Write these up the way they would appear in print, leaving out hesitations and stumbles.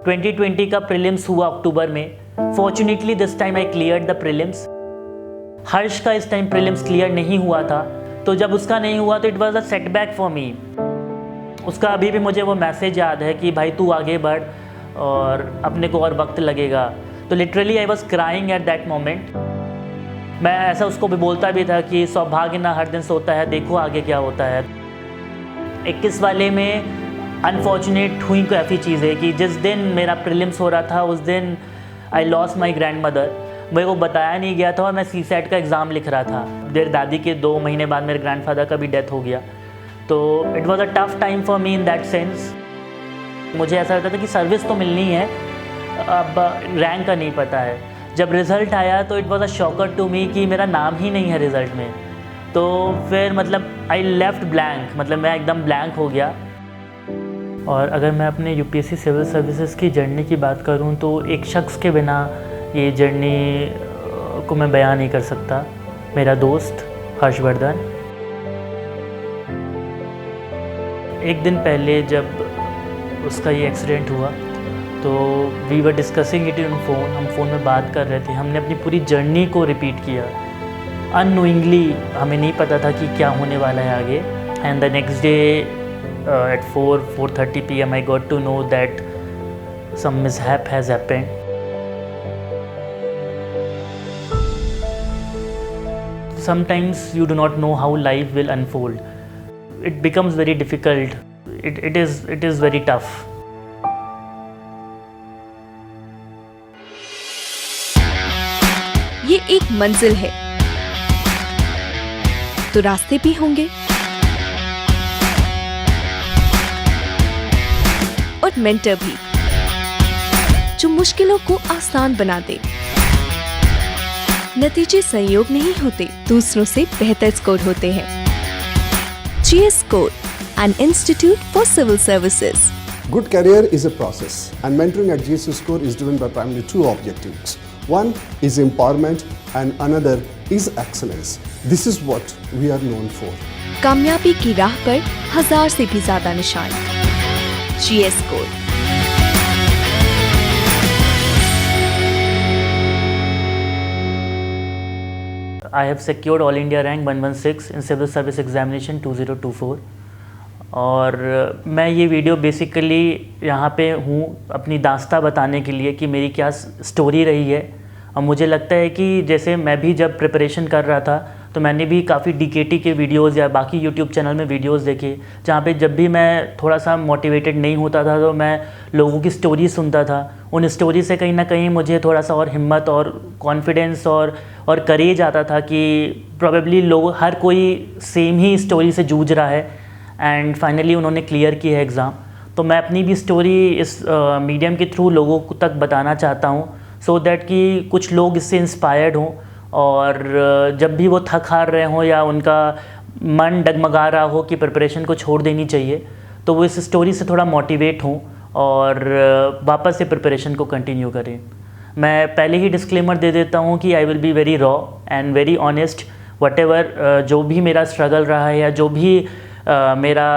2020 का प्रीलिम्स हुआ अक्टूबर में। Fortunately this time I cleared the prelims. Harsh का इस टाइम प्रीलिम्स क्लियर नहीं हुआ था, तो जब उसका नहीं हुआ तो it was a setback for me. उसका अभी भी मुझे वो मैसेज याद है कि भाई तू आगे बढ़ और अपने को और वक्त लगेगा। तो literally I was crying at that moment. मैं ऐसा उसको भी बोलता भी था कि सौभाग्य ना हर दिन सोता है, देखो आगे क्या होता है। 21 वाले में अनफॉर्चुनेट हुई काफ़ी चीज़ें कि जिस दिन मेरा प्रीलिम्स हो रहा था उस दिन I lost my grand mother. मेरे को बताया नहीं गया था और मैं CSAT का एग्ज़ाम लिख रहा था। मेरे दादी के 2 महीने बाद मेरे ग्रैंडफादर का भी डेथ हो गया। तो it was a tough time for me in that sense. मुझे ऐसा लगता था कि सर्विस तो मिलनी है, अब रैंक का नहीं पता है। जब रिज़ल्ट आया तो it was a shocker to me कि मेरा नाम ही नहीं है रिज़ल्ट में। तो फिर मतलब आई लेफ्ट ब्लैंक, मतलब मैं एकदम ब्लैंक हो गया। और अगर मैं अपने UPSC सिविल सर्विसेज की जर्नी की बात करूं तो एक शख्स के बिना ये जर्नी को मैं बयान नहीं कर सकता। मेरा दोस्त हर्षवर्धन। एक दिन पहले जब उसका ये एक्सीडेंट हुआ तो we were discussing it in phone. हम फ़ोन में बात कर रहे थे, हमने अपनी पूरी जर्नी को रिपीट किया। अननोइंगली हमें नहीं पता था कि क्या होने वाला है आगे। And the next day at 4:30 PM I got to know that some mishap has happened. Sometimes you do not know how life will unfold. It becomes very difficult. It is very tough. ये एक मंजिल है तो रास्ते भी होंगे और mentor भी, जो मुश्किलों को आसान बना दे। नतीजे संयोग नहीं होते, दूसरों से बेहतर स्कोर होते हैं। GS Score, an institute for civil services. Good career is a process, and mentoring at GS Score is driven by primarily 2 objectives. One is empowerment and another is excellence. This is what we are known for. कामयाबी की राह पर 1000 से भी ज्यादा निशान। GS Score. I have secured All India rank 116 in Civil Service Examination 2024। और मैं ये वीडियो बेसिकली यहाँ पे हूँ अपनी दास्तां बताने के लिए कि मेरी क्या स्टोरी रही है। और मुझे लगता है कि जैसे मैं भी जब प्रिपरेशन कर रहा था तो मैंने भी काफ़ी DKT के वीडियोस या बाकी YouTube चैनल में वीडियोस देखे, जहाँ पे जब भी मैं थोड़ा सा मोटिवेटेड नहीं होता था तो मैं लोगों की स्टोरी सुनता था। उन स्टोरी से कहीं ना कहीं मुझे थोड़ा सा और हिम्मत और कॉन्फिडेंस और करेज आता था कि प्रोबेबली लोग हर कोई सेम ही स्टोरी से जूझ रहा है। एंड फाइनली उन्होंने क्लियर किया है एग्ज़ाम। तो मैं अपनी भी स्टोरी इस मीडियम के थ्रू लोगों तक बताना चाहता हूँ, सो दैट कि कुछ लोग इससे इंस्पायर्ड हों और जब भी वो थक हार रहे हों या उनका मन डगमगा रहा हो कि प्रिपरेशन को छोड़ देनी चाहिए, तो वो इस स्टोरी से थोड़ा मोटिवेट हों और वापस से प्रिपरेशन को कंटिन्यू करें। मैं पहले ही डिस्क्लेमर दे देता हूँ कि I will be very raw and very honest. Whatever जो भी मेरा स्ट्रगल रहा है या जो भी मेरा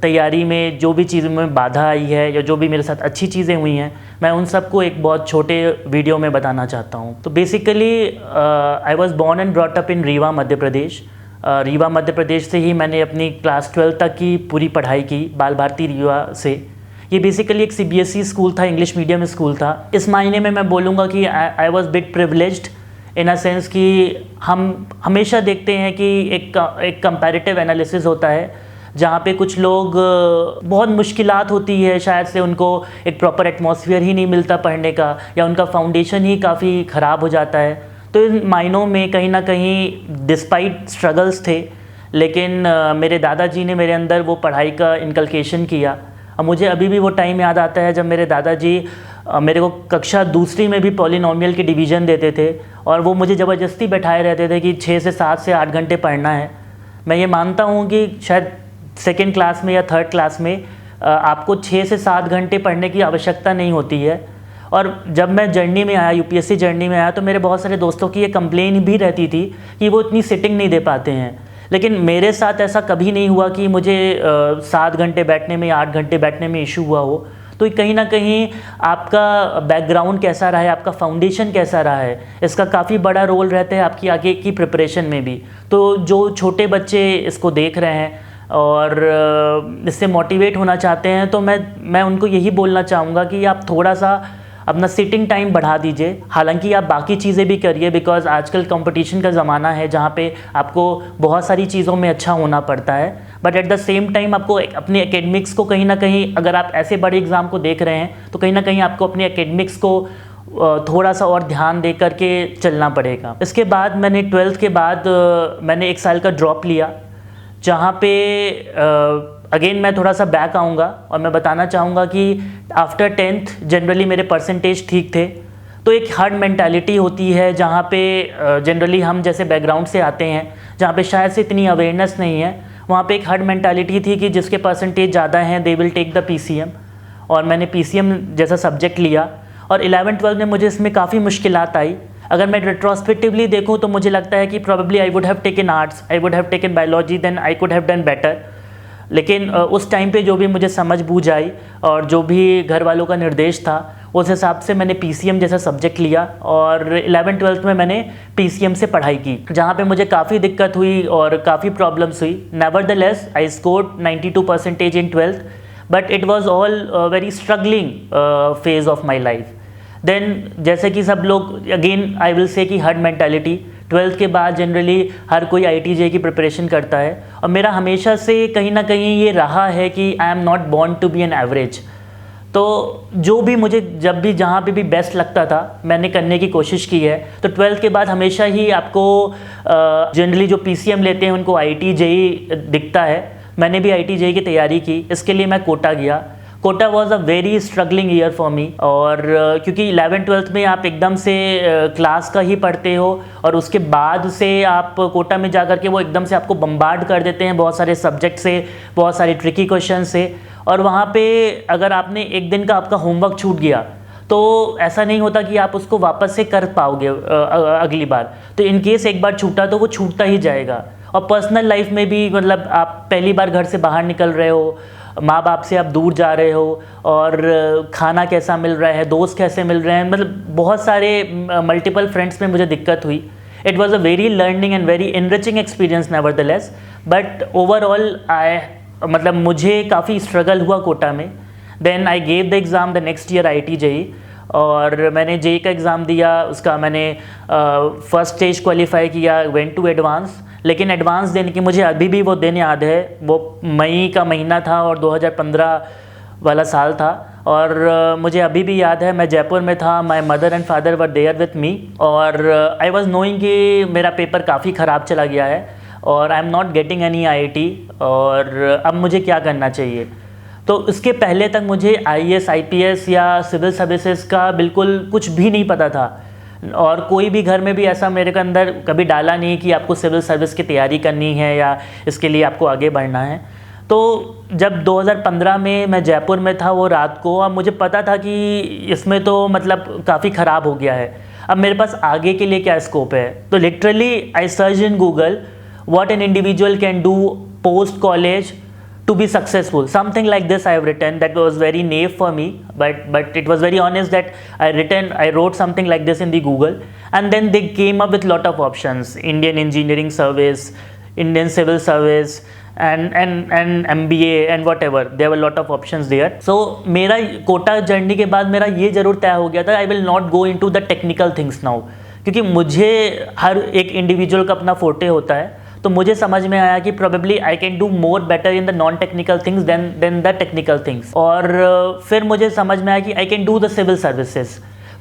तैयारी में जो भी चीज़ में बाधा आई है या जो भी मेरे साथ अच्छी चीज़ें हुई हैं, मैं उन सबको एक बहुत छोटे वीडियो में बताना चाहता हूँ। तो basically I was born and brought up in Rewa Madhya Pradesh. Rewa Madhya Pradesh से ही मैंने अपनी क्लास 12 तक की पूरी पढ़ाई की, बाल भारती रीवा से। ये बेसिकली एक CBSE स्कूल था, इंग्लिश मीडियम स्कूल था। इस मायने में मैं बोलूँगा कि I was bit privileged in a sense कि हम हमेशा देखते हैं कि एक कंपैरेटिव एनालिसिस होता है जहाँ पे कुछ लोग बहुत मुश्किलात होती है, शायद से उनको एक प्रॉपर एटमॉस्फेयर ही नहीं मिलता पढ़ने का या उनका फाउंडेशन ही काफ़ी ख़राब हो जाता है। तो इन मायनों में कहीं ना कहीं डिस्पाइट स्ट्रगल्स थे, लेकिन मेरे दादाजी ने मेरे अंदर वो पढ़ाई का इनकलकेशन किया। अब मुझे अभी भी वो टाइम याद आता है जब मेरे दादाजी मेरे को कक्षा 2 में भी पॉलिनोमियल के डिवीज़न देते थे और वो मुझे ज़बरदस्ती बैठाए रहते थे कि 6 से 7 से 8 घंटे पढ़ना है। मैं ये मानता हूँ कि शायद 2nd क्लास में या 3rd क्लास में आपको 6 से 7 घंटे पढ़ने की आवश्यकता नहीं होती है। और जब मैं जर्नी में आया, UPSC जर्नी में आया, तो मेरे बहुत सारे दोस्तों की ये कंप्लेन भी रहती थी कि वो इतनी सिटिंग नहीं दे पाते हैं। लेकिन मेरे साथ ऐसा कभी नहीं हुआ कि मुझे 7 घंटे बैठने में या 8 घंटे बैठने में इशू हुआ हो। तो कहीं ना कहीं आपका बैकग्राउंड कैसा रहा है, आपका फाउंडेशन कैसा रहा है, इसका काफ़ी बड़ा रोल रहता है आपकी आगे की प्रिपरेशन में भी। तो जो छोटे बच्चे इसको देख रहे हैं और इससे मोटिवेट होना चाहते हैं, तो मैं उनको यही बोलना चाहूँगा कि आप थोड़ा सा अपना सिटिंग टाइम बढ़ा दीजिए। हालांकि आप बाकी चीज़ें भी करिए, बिकॉज आजकल कंपटीशन का ज़माना है जहाँ पे आपको बहुत सारी चीज़ों में अच्छा होना पड़ता है, but at the same time आपको अपने एकेडमिक्स को कहीं ना कहीं, अगर आप ऐसे बड़े एग्ज़ाम को देख रहे हैं तो कहीं ना कहीं आपको अपने एकेडमिक्स को थोड़ा सा और ध्यान दे करके चलना पड़ेगा। इसके बाद मैंने 12th के बाद मैंने 1 साल का ड्रॉप लिया, जहाँ पे अगेन मैं थोड़ा सा बैक आऊँगा और मैं बताना चाहूँगा कि आफ्टर 10th जनरली मेरे परसेंटेज ठीक थे। तो एक हर्ड मेंटालिटी होती है जहाँ पे जनरली हम जैसे बैकग्राउंड से आते हैं जहाँ पे शायद से इतनी अवेयरनेस नहीं है, वहाँ पे एक हर्ड मेंटालिटी थी कि जिसके परसेंटेज ज़्यादा हैं they will take the PCM, और मैंने PCM जैसा सब्जेक्ट लिया और 11th-12th में मुझे इसमें काफ़ी मुश्किलात आई। अगर मैं रेट्रोस्पेक्टिवली देखूँ तो मुझे लगता है कि probably I would have taken arts, I would have taken biology, then I could have done better. लेकिन उस टाइम पे जो भी मुझे समझ बूझ आई और जो भी घर वालों का निर्देश था उस हिसाब से मैंने PCM जैसा सब्जेक्ट लिया और 11th-12th में मैंने PCM से पढ़ाई की, जहाँ पे मुझे काफ़ी दिक्कत हुई और काफ़ी प्रॉब्लम्स हुई। Nevertheless I scored 92% in 12th, but it was all very struggling phase of my life. Then जैसे कि सब लोग, अगेन आई विल से कि हर्ड मेंटालिटी, 12th के बाद जनरली हर कोई IIT-JEE की प्रिपरेशन करता है और मेरा हमेशा से कहीं ना कहीं ये रहा है कि I am not born to be an average. तो जो भी मुझे जब भी जहाँ पे भी बेस्ट लगता था मैंने करने की कोशिश की है। तो 12th के बाद हमेशा ही आपको जनरली जो PCM लेते हैं उनको IIT-JEE दिखता है। मैंने भी IIT-JEE की तैयारी की, इसके लिए मैं कोटा गया। Kota was a very struggling year for me, और क्योंकि 11th-12th में आप एकदम से क्लास का ही पढ़ते हो और उसके बाद से आप कोटा में जा कर के वो एकदम से आपको बम्बार्ड कर देते हैं बहुत सारे सब्जेक्ट से, बहुत सारे ट्रिकी क्वेश्चन से, और वहाँ पे अगर आपने एक दिन का आपका होमवर्क छूट गया तो ऐसा नहीं होता कि आप उसको वापस से कर पाओगे अगली बार। तो इन केस एक बार छूटा तो वो छूटता ही जाएगा। और पर्सनल लाइफ में भी मतलब आप पहली बार घर से बाहर निकल रहे हो, माँ बाप से आप दूर जा रहे हो, और खाना कैसा मिल रहा है, दोस्त कैसे मिल रहे हैं, मतलब बहुत सारे मल्टीपल फ्रेंड्स में मुझे दिक्कत हुई। It was a very learning and very enriching experience nevertheless, but overall मतलब मुझे काफ़ी स्ट्रगल हुआ कोटा में। Then I gave the exam the next year IIT-JEE, और मैंने JEE का एग्ज़ाम दिया। उसका मैंने फर्स्ट स्टेज क्वालिफाई किया, वेंट टू एडवांस। लेकिन एडवांस देने की मुझे अभी भी वो दिन याद है, वो मई का महीना था और 2015 वाला साल था, और मुझे अभी भी याद है मैं जयपुर में था, my mother and father were there with me, और आई वाज नोइंग कि मेरा पेपर काफ़ी ख़राब चला गया है और आई am not getting any IIT, और अब मुझे क्या करना चाहिए। तो इसके पहले तक मुझे IAS IPS या सिविल सर्विसेज का बिल्कुल कुछ भी नहीं पता था, और कोई भी घर में भी ऐसा मेरे के अंदर कभी डाला नहीं कि आपको सिविल सर्विस की तैयारी करनी है या इसके लिए आपको आगे बढ़ना है। तो जब 2015 में मैं जयपुर में था वो रात को, अब मुझे पता था कि इसमें तो मतलब काफ़ी ख़राब हो गया है, अब मेरे पास आगे के लिए क्या स्कोप है। तो literally I search in Google what an individual can do post college to be successful, something like this I have written. That was very naive for me, but it was very honest that I wrote something like this in the Google, and then they came up with lot of options: Indian Engineering Service, Indian Civil Service, and MBA and whatever. There were lot of options there. So मेरा Kota journey के बाद मेरा ये ज़रूर तय हो गया था, I will not go into the technical things now, क्योंकि मुझे हर एक इंडिविजुअल का अपना फोटे होता है। तो मुझे समझ में आया कि probably I can do more better in the non technical things then the technical things, और फिर मुझे समझ में आया कि I can do the civil services.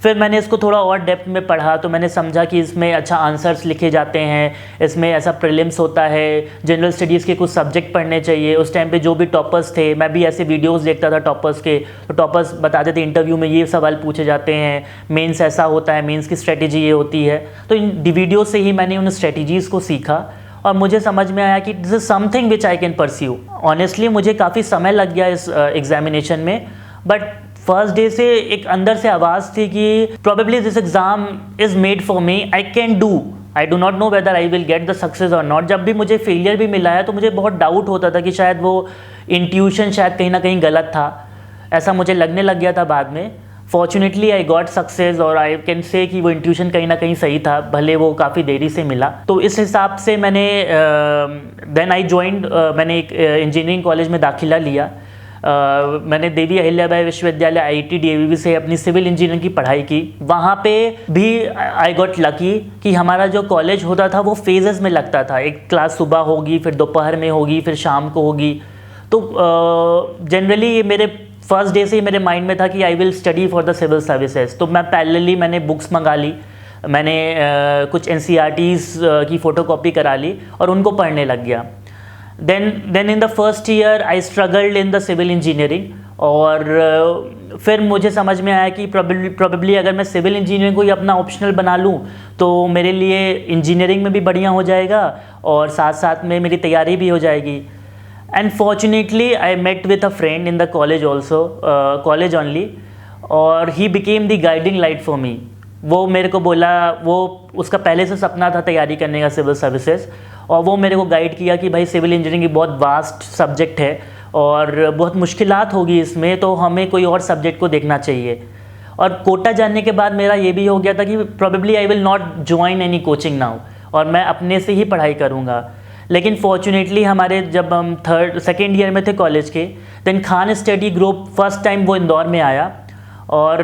फिर मैंने इसको थोड़ा और डेप्थ में पढ़ा तो मैंने समझा कि इसमें अच्छा आंसर्स लिखे जाते हैं, इसमें ऐसा प्रीलिम्स होता है, जनरल स्टडीज़ के कुछ सब्जेक्ट पढ़ने चाहिए। उस टाइम पे जो भी टॉपर्स थे, मैं भी ऐसे वीडियोस देखता था टॉपर्स के, तो टॉपर्स बताते थे इंटरव्यू में ये सवाल पूछे जाते हैं, मेंस ऐसा होता है, मेंस की स्ट्रेटेजी ये होती है। तो इन वीडियो से ही मैंने उन स्ट्रेटेजीज़ को सीखा और मुझे समझ में आया कि this is something which I can pursue. Honestly मुझे काफ़ी समय लग गया इस एग्जामिनेशन में, बट फर्स्ट डे से एक अंदर से आवाज़ थी कि probably this exam is made for me, I can do, I do not know whether I will get the success और नॉट। जब भी मुझे फेलियर भी मिला है तो मुझे बहुत डाउट होता था कि शायद वो इंट्यूशन शायद कहीं ना कहीं गलत था, ऐसा मुझे लगने लग गया था बाद में। फॉर्चुनेटली आई गॉट सक्सेस और आई कैन से कि वो इंट्यूशन कहीं ना कहीं सही था, भले वो काफ़ी देरी से मिला। तो इस हिसाब से मैंने देन आई ज्वाइंड, मैंने एक इंजीनियरिंग कॉलेज में दाखिला लिया। मैंने देवी अहिल्याबाई विश्वविद्यालय IIT DAVV से अपनी सिविल इंजीनियरिंग की पढ़ाई की। वहाँ पे भी आई गॉट लकी कि हमारा जो कॉलेज होता था वो फेजेस में लगता था। एक क्लास सुबह होगी, फिर दोपहर में होगी, फिर शाम को होगी। तो जनरली ये मेरे फर्स्ट डे से ही मेरे माइंड में था कि I will study for the civil services. तो मैं पैरेलली मैंने बुक्स मंगा ली, मैंने कुछ NCERTs की फ़ोटोकॉपी करा ली और उनको पढ़ने लग गया। Then in the first year I struggled in the civil engineering, और फिर मुझे समझ में आया कि प्रॉबेबली अगर मैं सिविल इंजीनियरिंग को ही अपना ऑप्शनल बना लूँ तो मेरे लिए इंजीनियरिंग में भी बढ़िया हो जाएगा और साथ साथ में मेरी तैयारी भी हो जाएगी। And fortunately I met with a friend in the college also, college only, और he became the guiding light for me. वो मेरे को बोला, वो उसका पहले से सपना था तैयारी करने का सिविल सर्विसेज, और वो मेरे को गाइड किया कि भाई सिविल इंजीनियरिंग बहुत वास्ट सब्जेक्ट है और बहुत मुश्किलात होगी इसमें, तो हमें कोई और सब्जेक्ट को देखना चाहिए। और कोटा जाने के बाद मेरा ये भी हो गया था कि probably I will not join any coaching now, और मैं अपने से ही पढ़ाई करूँगा। लेकिन फॉर्चुनेटली हमारे जब हम सेकेंड ईयर में थे कॉलेज के, then Khan study group first time वो इंदौर में आया। और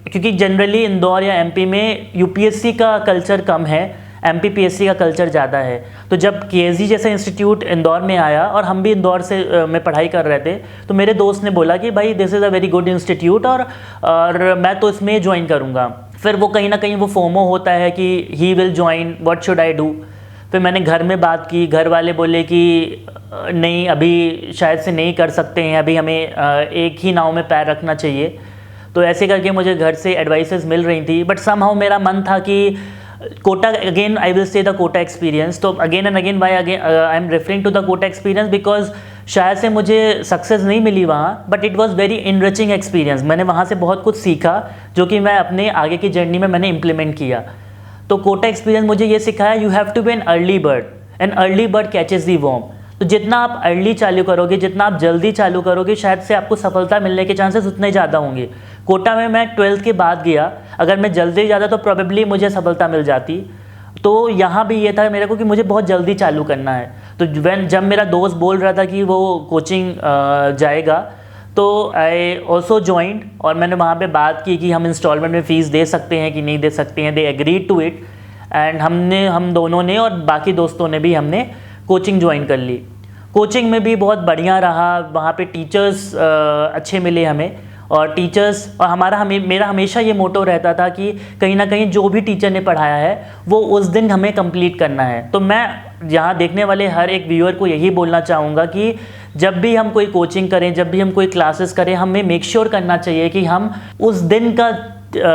क्योंकि जनरली इंदौर या MP में UPSC का कल्चर कम है, MPPSC का कल्चर ज़्यादा है। तो जब KSG जैसा इंस्टीट्यूट इंदौर में आया और हम भी इंदौर से में पढ़ाई कर रहे थे, तो मेरे दोस्त ने बोला कि भाई this is a very good institute और मैं तो इसमें ज्वाइन करूँगा। फिर वो कहीं ना कहीं वो फोमो होता है कि he will join, what should I do. फिर मैंने घर में बात की, घर वाले बोले कि नहीं अभी शायद से नहीं कर सकते हैं, अभी हमें एक ही नाव में पैर रखना चाहिए। तो ऐसे करके मुझे घर से एडवाइसेस मिल रही थी, बट समहाउ मेरा मन था कि Kota, again I will say the Kota experience. तो again and again why again I am referring to the Kota experience because शायद से मुझे सक्सेस नहीं मिली वहाँ, but it was very enriching experience. मैंने वहाँ से बहुत कुछ सीखा जो कि मैं अपने आगे की जर्नी में मैंने इम्प्लीमेंट किया। तो कोटा एक्सपीरियंस मुझे ये सिखाया, you have to be an early bird, an early bird catches the worm. तो जितना आप अर्ली चालू करोगे, जितना आप जल्दी चालू करोगे, शायद से आपको सफलता मिलने के चांसेस उतने ज़्यादा होंगे। कोटा में मैं 12th के बाद गया, अगर मैं जल्दी जाता तो प्रोबेबली मुझे सफलता मिल जाती। तो यहाँ भी ये था मेरे को कि मुझे बहुत जल्दी चालू करना है। तो जब मेरा दोस्त बोल रहा था कि वो कोचिंग जाएगा, तो आई ऑल्सो ज्वाइंड, और मैंने वहाँ पे बात की कि हम इंस्टॉलमेंट में फ़ीस दे सकते हैं कि नहीं दे सकते हैं। They agreed to it, and हम दोनों ने और बाकी दोस्तों ने भी हमने कोचिंग ज्वाइन कर ली। कोचिंग में भी बहुत बढ़िया रहा, वहाँ पे टीचर्स अच्छे मिले हमें, और टीचर्स, और मेरा हमेशा ये मोटो रहता था कि कहीं ना कहीं जो भी टीचर ने पढ़ाया है वो उस दिन हमें कंप्लीट करना है। तो मैं यहाँ देखने वाले हर एक व्यूअर को यही बोलना चाहूँगा कि जब भी हम कोई कोचिंग करें, जब भी हम कोई क्लासेस करें, हमें मेक श्योर करना चाहिए कि हम उस दिन का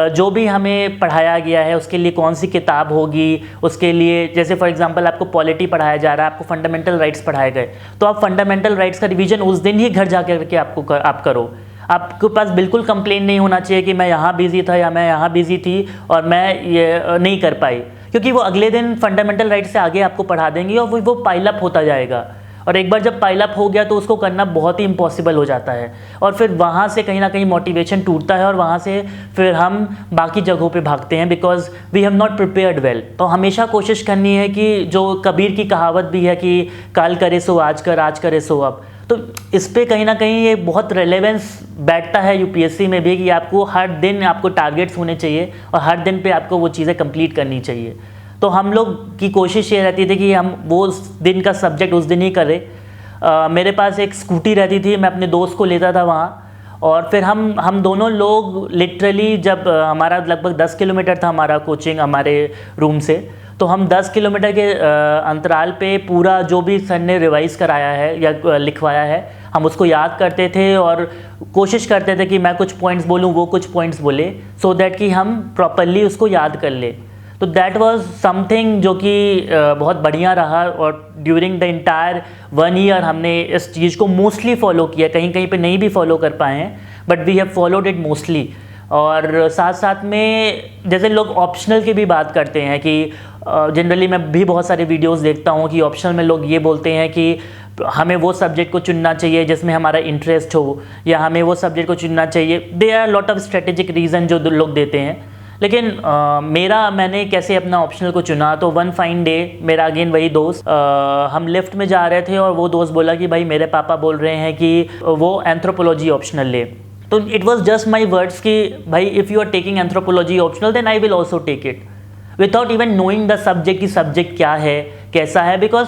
जो भी हमें पढ़ाया गया है उसके लिए कौन सी किताब होगी, उसके लिए जैसे फॉर एग्जांपल आपको पॉलिटी पढ़ाया जा रहा है, आपको फंडामेंटल राइट्स पढ़ाए गए, तो आप फंडामेंटल राइट्स का रिवीजन उस दिन ही घर जा करके आप करो। आपके पास बिल्कुल कंप्लेन नहीं होना चाहिए कि मैं यहाँ बिजी था या मैं यहाँ बिजी थी और मैं ये नहीं कर पाई, क्योंकि वो अगले दिन फंडामेंटल राइट से आगे आपको पढ़ा देंगे और वो पाइल अप होता जाएगा। और एक बार जब पाइल अप हो गया तो उसको करना बहुत ही इम्पॉसिबल हो जाता है, और फिर वहाँ से कहीं ना कहीं मोटिवेशन टूटता है और वहाँ से फिर हम बाकी जगहों पे भागते हैं because we have not prepared well. तो हमेशा कोशिश करनी है कि जो कबीर की कहावत भी है कि काल करे सो आज कर, आज करे सो अब, तो इस पे कहीं ना कहीं ये बहुत रेलेवेंस बैठता है यूपीएससी में भी कि आपको हर दिन आपको टारगेट्स होने चाहिए और हर दिन पे आपको वो चीज़ें कंप्लीट करनी चाहिए। तो हम लोग की कोशिश ये रहती थी कि हम वो उस दिन का सब्जेक्ट उस दिन ही करें। मेरे पास एक स्कूटी रहती थी, मैं अपने दोस्त को लेता था वहाँ, और फिर हम दोनों लोग लिटरली, जब हमारा लगभग 10 किलोमीटर था हमारा कोचिंग हमारे रूम से, तो हम 10 किलोमीटर के अंतराल पे पूरा जो भी सर ने रिवाइज़ कराया है या लिखवाया है हम उसको याद करते थे और कोशिश करते थे कि मैं कुछ पॉइंट्स बोलूँ, वो कुछ पॉइंट्स बोले, सो दैट कि हम प्रॉपरली उसको याद कर ले। तो दैट वाज समथिंग जो कि बहुत बढ़िया रहा, और ड्यूरिंग द इंटायर 1 ईयर हमने इस चीज़ को मोस्टली फॉलो किया। कहीं कहीं पे नहीं भी फॉलो कर पाए हैं, but we have followed it mostly. और साथ साथ में जैसे लोग ऑप्शनल की भी बात करते हैं कि जनरली मैं भी बहुत सारे वीडियोस देखता हूँ कि ऑप्शनल में लोग ये बोलते हैं कि हमें वो सब्जेक्ट को चुनना चाहिए जिसमें हमारा इंटरेस्ट हो, या हमें वो सब्जेक्ट को चुनना चाहिए। They are lot of strategic reason जो लोग देते हैं। लेकिन मैंने कैसे अपना ऑप्शनल को चुना, तो वन फाइन डे मेरा अगेन वही दोस्त, हम लिफ्ट में जा रहे थे और वो दोस्त बोला कि भाई मेरे पापा बोल रहे हैं कि वो एंथ्रोपोलॉजी ऑप्शनल ले। तो it was just my words कि भाई if you are taking anthropology optional then I will also take it, without even knowing the subject की सब्जेक्ट क्या है, कैसा है। बिकॉज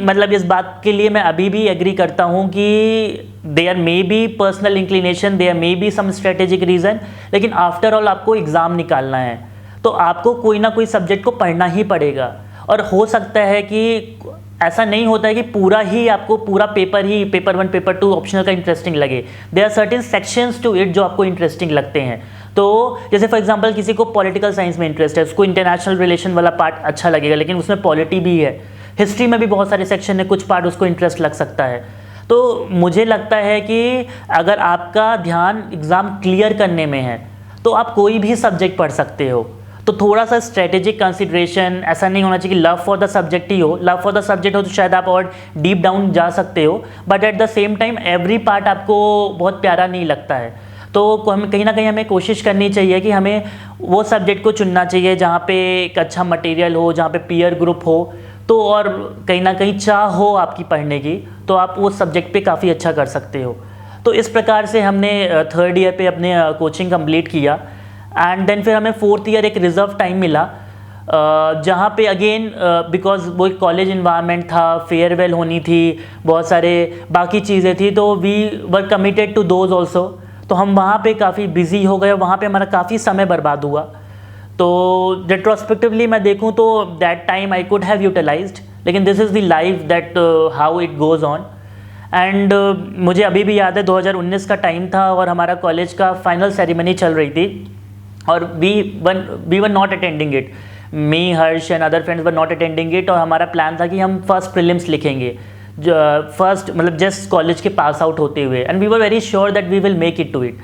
मतलब इस बात के लिए मैं अभी भी एग्री करता हूँ कि there may be personal inclination, there may be some strategic reason, लेकिन आफ्टर ऑल आपको एग्ज़ाम निकालना है तो आपको कोई ना कोई सब्जेक्ट को पढ़ना ही पड़ेगा। और हो सकता है कि ऐसा नहीं होता है कि पूरा ही आपको पूरा पेपर 1 पेपर 2 ऑप्शनल का इंटरेस्टिंग लगे। There are certain sections to it जो आपको इंटरेस्टिंग लगते हैं। तो जैसे फॉर एग्जांपल किसी को पॉलिटिकल साइंस में इंटरेस्ट है, उसको इंटरनेशनल रिलेशन वाला पार्ट अच्छा लगेगा, लेकिन उसमें पॉलिटी भी है। हिस्ट्री में भी बहुत सारे सेक्शन है, कुछ पार्ट उसको इंटरेस्ट लग सकता है। तो मुझे लगता है कि अगर आपका ध्यान एग्ज़ाम क्लियर करने में है तो आप कोई भी सब्जेक्ट पढ़ सकते हो। तो थोड़ा सा स्ट्रेटेजिक कंसिडरेशन, ऐसा नहीं होना चाहिए कि लव फॉर द सब्जेक्ट ही हो। लव फॉर द सब्जेक्ट हो तो शायद आप और डीप डाउन जा सकते हो, but at the same time every part आपको बहुत प्यारा नहीं लगता है। तो हम कहीं ना कहीं हमें कोशिश करनी चाहिए कि हमें वो सब्जेक्ट को चुनना चाहिए जहाँ पे एक अच्छा मटेरियल हो, जहाँ पे पीयर ग्रुप हो, तो और कहीं ना कहीं चाह हो आपकी पढ़ने की, तो आप वो सब्जेक्ट पे काफ़ी अच्छा कर सकते हो। तो इस प्रकार से हमने 3rd ईयर पे अपने कोचिंग कंप्लीट किया। एंड देन फिर हमें 4th ईयर एक रिज़र्व टाइम मिला, जहाँ पे अगेन बिकॉज वो एक कॉलेज इन्वायरमेंट था, फेयरवेल होनी थी, बहुत सारे बाकी चीज़ें थी, तो we were committed to those also. तो हम वहाँ पे काफ़ी बिजी हो गए, वहाँ पे हमारा काफ़ी समय बर्बाद हुआ। तो रेट्रोस्पेक्टिवली मैं देखूँ तो that time I could have utilised, लेकिन this is the life that how it goes on. And मुझे अभी भी याद है 2019 का टाइम था और हमारा कॉलेज का फाइनल सेरेमनी चल रही थी और we were not attending it. Me, Harsh and other friends were not attending it. और हमारा प्लान था कि हम फर्स्ट प्रीलिम्स लिखेंगे, फर्स्ट मतलब जस्ट कॉलेज के पास आउट होते हुए, and we were very sure that we will make it to it.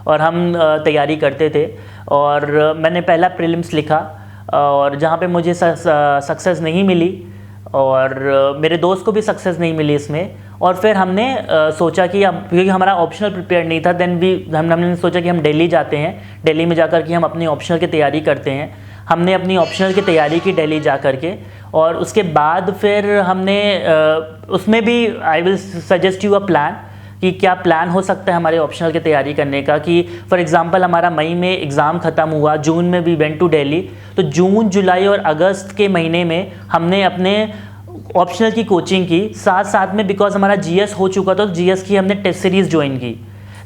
और हम तैयारी करते थे और मैंने पहला प्रीलिम्स लिखा और जहाँ पे मुझे सक्सेस नहीं मिली और मेरे दोस्त को भी सक्सेस नहीं मिली इसमें। और फिर हमने सोचा कि अब क्योंकि हमारा ऑप्शनल प्रिपेयर नहीं था, हमने सोचा कि हम दिल्ली जाते हैं, दिल्ली में जाकर के हम अपनी ऑप्शनल की तैयारी करते हैं। हमने अपनी ऑप्शनल की तैयारी की दिल्ली जा कर के, और उसके बाद फिर हमने उसमें भी I will suggest you a plan कि क्या प्लान हो सकता है हमारे ऑप्शनल की तैयारी करने का। कि फॉर एग्जांपल हमारा मई में एग्ज़ाम ख़त्म हुआ, जून में वी वेंट टू दिल्ली, तो जून, जुलाई और अगस्त के महीने में हमने अपने ऑप्शनल की कोचिंग की, साथ साथ में बिकॉज हमारा जीएस हो चुका था तो जीएस की हमने टेस्ट सीरीज़ ज्वाइन की।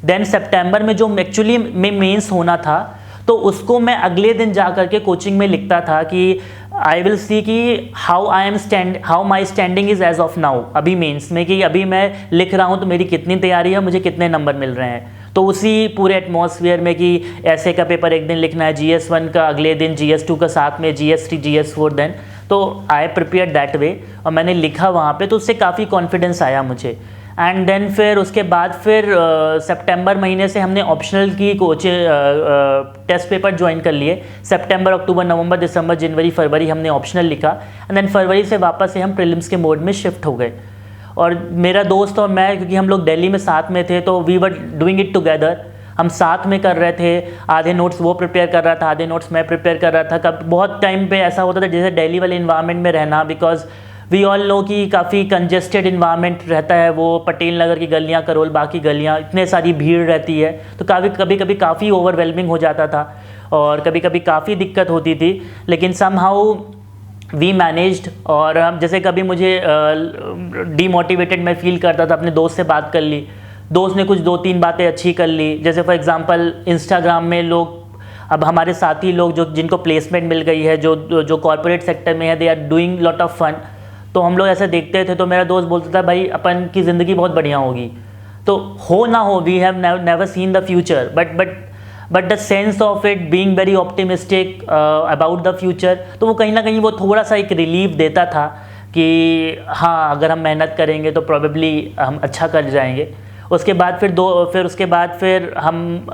देन सितंबर में जो एक्चुअली में मेंस होना था तो उसको मैं अगले दिन जा कर के कोचिंग में लिखता था कि आई विल सी कि how my standing is as of now, अभी मेंस में, कि अभी मैं लिख रहा हूँ तो मेरी कितनी तैयारी है, मुझे कितने नंबर मिल रहे हैं। तो उसी पूरे एटमॉस्फेयर में कि ऐसे का पेपर एक दिन लिखना है, GS1 का अगले दिन, GS2 का साथ में, GS3 GS4 देन, तो आई प्रिपेयर दैट वे और मैंने लिखा वहाँ पे, तो उससे काफ़ी कॉन्फिडेंस आया मुझे। एंड देन फिर उसके बाद फिर सितंबर महीने से हमने ऑप्शनल की टेस्ट पेपर ज्वाइन कर लिए। सितंबर, अक्टूबर, नवंबर, दिसंबर, जनवरी, फरवरी हमने ऑप्शनल लिखा एंड देन फरवरी से वापस से हम प्रीलिम्स के मोड में शिफ्ट हो गए। और मेरा दोस्त और मैं, क्योंकि हम लोग दिल्ली में साथ में थे, तो we were doing it together, हम साथ में कर रहे थे। आधे नोट्स वो प्रिपेयर कर रहा था, आधे नोट्स मैं प्रिपेयर कर रहा था। कब बहुत टाइम पे ऐसा होता था जैसे दिल्ली वाले इन्वायरमेंट में रहना, बिकॉज वी ऑल नो कि काफ़ी कंजेस्टेड इन्वायरमेंट रहता है, वो पटेल नगर की गलियाँ, करोल बाग की गलियाँ, इतने सारी भीड़ रहती है, तो कभी कभी काफ़ी ओवरवेलमिंग हो जाता था और कभी कभी काफ़ी दिक्कत होती थी। लेकिन समहाउ वी मैनेज्ड। और जैसे कभी मुझे डीमोटिवेटेड मैं फील करता था, अपने दोस्त से बात कर ली, दोस्त ने कुछ 2-3 बातें अच्छी कर ली। जैसे फॉर एग्जांपल इंस्टाग्राम में लोग, अब हमारे साथी लोग जो जिनको प्लेसमेंट मिल गई है, जो कॉर्पोरेट सेक्टर में है, they are doing lot of fun. तो हम लोग ऐसे देखते थे, तो मेरा दोस्त बोलता था भाई अपन की ज़िंदगी बहुत बढ़िया होगी। तो हो ना हो, we have never seen the future, but the sense of it being very optimistic about the future, तो वो कहीं ना कहीं वो थोड़ा सा एक रिलीफ देता था कि हाँ, अगर हम मेहनत करेंगे तो प्रोबेबली हम अच्छा कर जाएंगे। उसके बाद फिर हम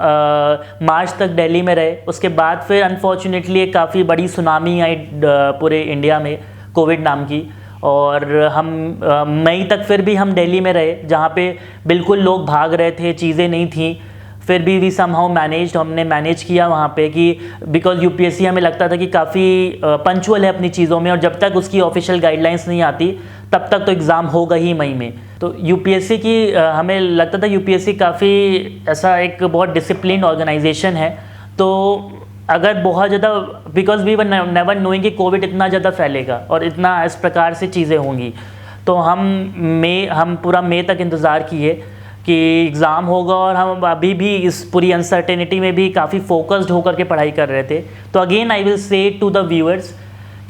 मार्च तक दिल्ली में रहे। उसके बाद फिर अनफॉर्चुनेटली एक काफ़ी बड़ी सुनामी आई पूरे इंडिया में, कोविड नाम की, और हम मई तक फिर भी हम दिल्ली में रहे, जहाँ पे बिल्कुल लोग भाग रहे थे, चीज़ें नहीं थी, फिर भी समहाउ मैनेज्ड, हमने मैनेज किया वहाँ पे कि बिकॉज यूपीएससी हमें लगता था कि काफ़ी पंचुअल है अपनी चीज़ों में, और जब तक उसकी ऑफिशियल गाइडलाइंस नहीं आती तब तक तो एग्ज़ाम होगा ही मई में। तो यूपीएससी की हमें लगता था यूपीएससी काफ़ी ऐसा एक बहुत डिसिप्लिन ऑर्गेनाइजेशन है, तो अगर बहुत ज़्यादा, because we were never knowing कि कोविड इतना ज़्यादा फैलेगा और इतना इस प्रकार से चीज़ें होंगी, तो हम पूरा मई तक इंतज़ार किए कि एग्ज़ाम होगा, और हम अभी भी इस पूरी अनसर्टेनिटी में भी काफ़ी फोकस्ड होकर के पढ़ाई कर रहे थे। तो again I will say to the viewers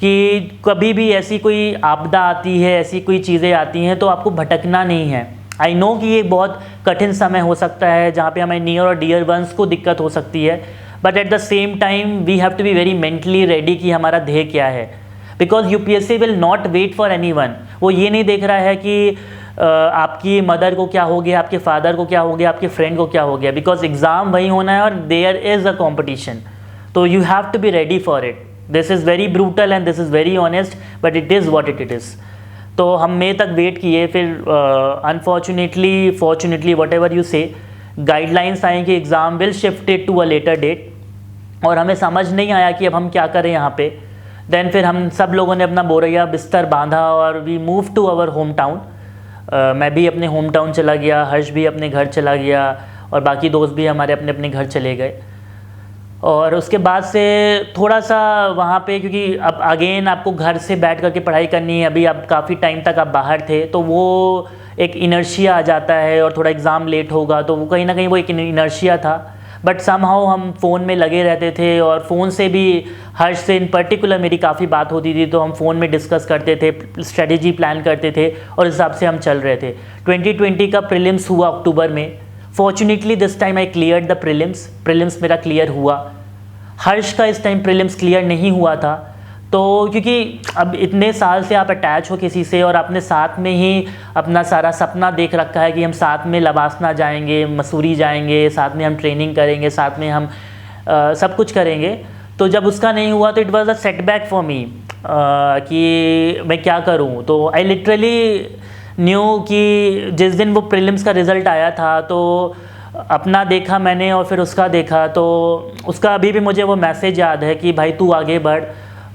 कि कभी भी ऐसी कोई आपदा आती है, ऐसी कोई चीज़ें आती हैं, तो आपको भटकना नहीं है। आई नो कि ये बहुत कठिन समय हो सकता है जहाँ पे हमें नियर और डियर वंस को दिक्कत हो सकती है, but at the same time we have to be very mentally ready कि हमारा ध्येय क्या है, because UPSC will not wait for anyone. वो ये नहीं देख रहा है कि आपकी मदर को क्या हो गया, आपके फादर को क्या हो गया, आपके फ्रेंड को क्या हो गया, बिकॉज एग्ज़ाम वही होना है और देयर इज़ अ कॉम्पिटिशन, तो you have to be ready for it. This is very brutal and this is very honest, but it is what it is. तो हम मई तक वेट किए, फिर unfortunately fortunately whatever you say, guidelines आए कि exam will shifted to a later date, और हमें समझ नहीं आया कि अब हम क्या करें यहाँ पे। देन फिर हम सब लोगों ने अपना बोरिया बिस्तर बांधा और we move to our home town. मैं भी अपने होम टाउन चला गया, हर्ष भी अपने घर चला गया, और बाकी दोस्त भी हमारे अपने अपने घर चले गए। और उसके बाद से थोड़ा सा वहाँ पे, क्योंकि अब अगेन आपको घर से बैठ करके पढ़ाई करनी है, अभी आप काफ़ी टाइम तक आप बाहर थे, तो वो एक इनर्शिया आ जाता है, और थोड़ा एग्ज़ाम लेट होगा तो वो कहीं ना कहीं वो एक इनर्शिया था। बट समहाउ हम फ़ोन में लगे रहते थे, और फ़ोन से भी हर्ष से इन पर्टिकुलर मेरी काफ़ी बात होती थी, तो हम फ़ोन में डिस्कस करते थे, स्ट्रेटेजी प्लान करते थे, और इस हिसाब से हम चल रहे थे। 2020 का प्रीलिम्स हुआ अक्टूबर में। Fortunately this time I cleared the prelims मेरा क्लियर हुआ। हर्ष का इस टाइम प्रीलिम्स क्लियर नहीं हुआ था, तो क्योंकि अब इतने साल से आप अटैच हो किसी से, और आपने साथ में ही अपना सारा सपना देख रखा है कि हम साथ में लबासना जाएंगे, मसूरी जाएंगे, साथ में हम ट्रेनिंग करेंगे, साथ में हम सब कुछ करेंगे, तो जब उसका नहीं हुआ तो it was a setback for me कि मैं क्या करूं। तो आई लिटरली न्यू कि जिस दिन वो प्रीलिम्स का रिज़ल्ट आया था, तो अपना देखा मैंने और फिर उसका देखा, तो उसका अभी भी मुझे वो मैसेज याद है कि भाई तू आगे बढ़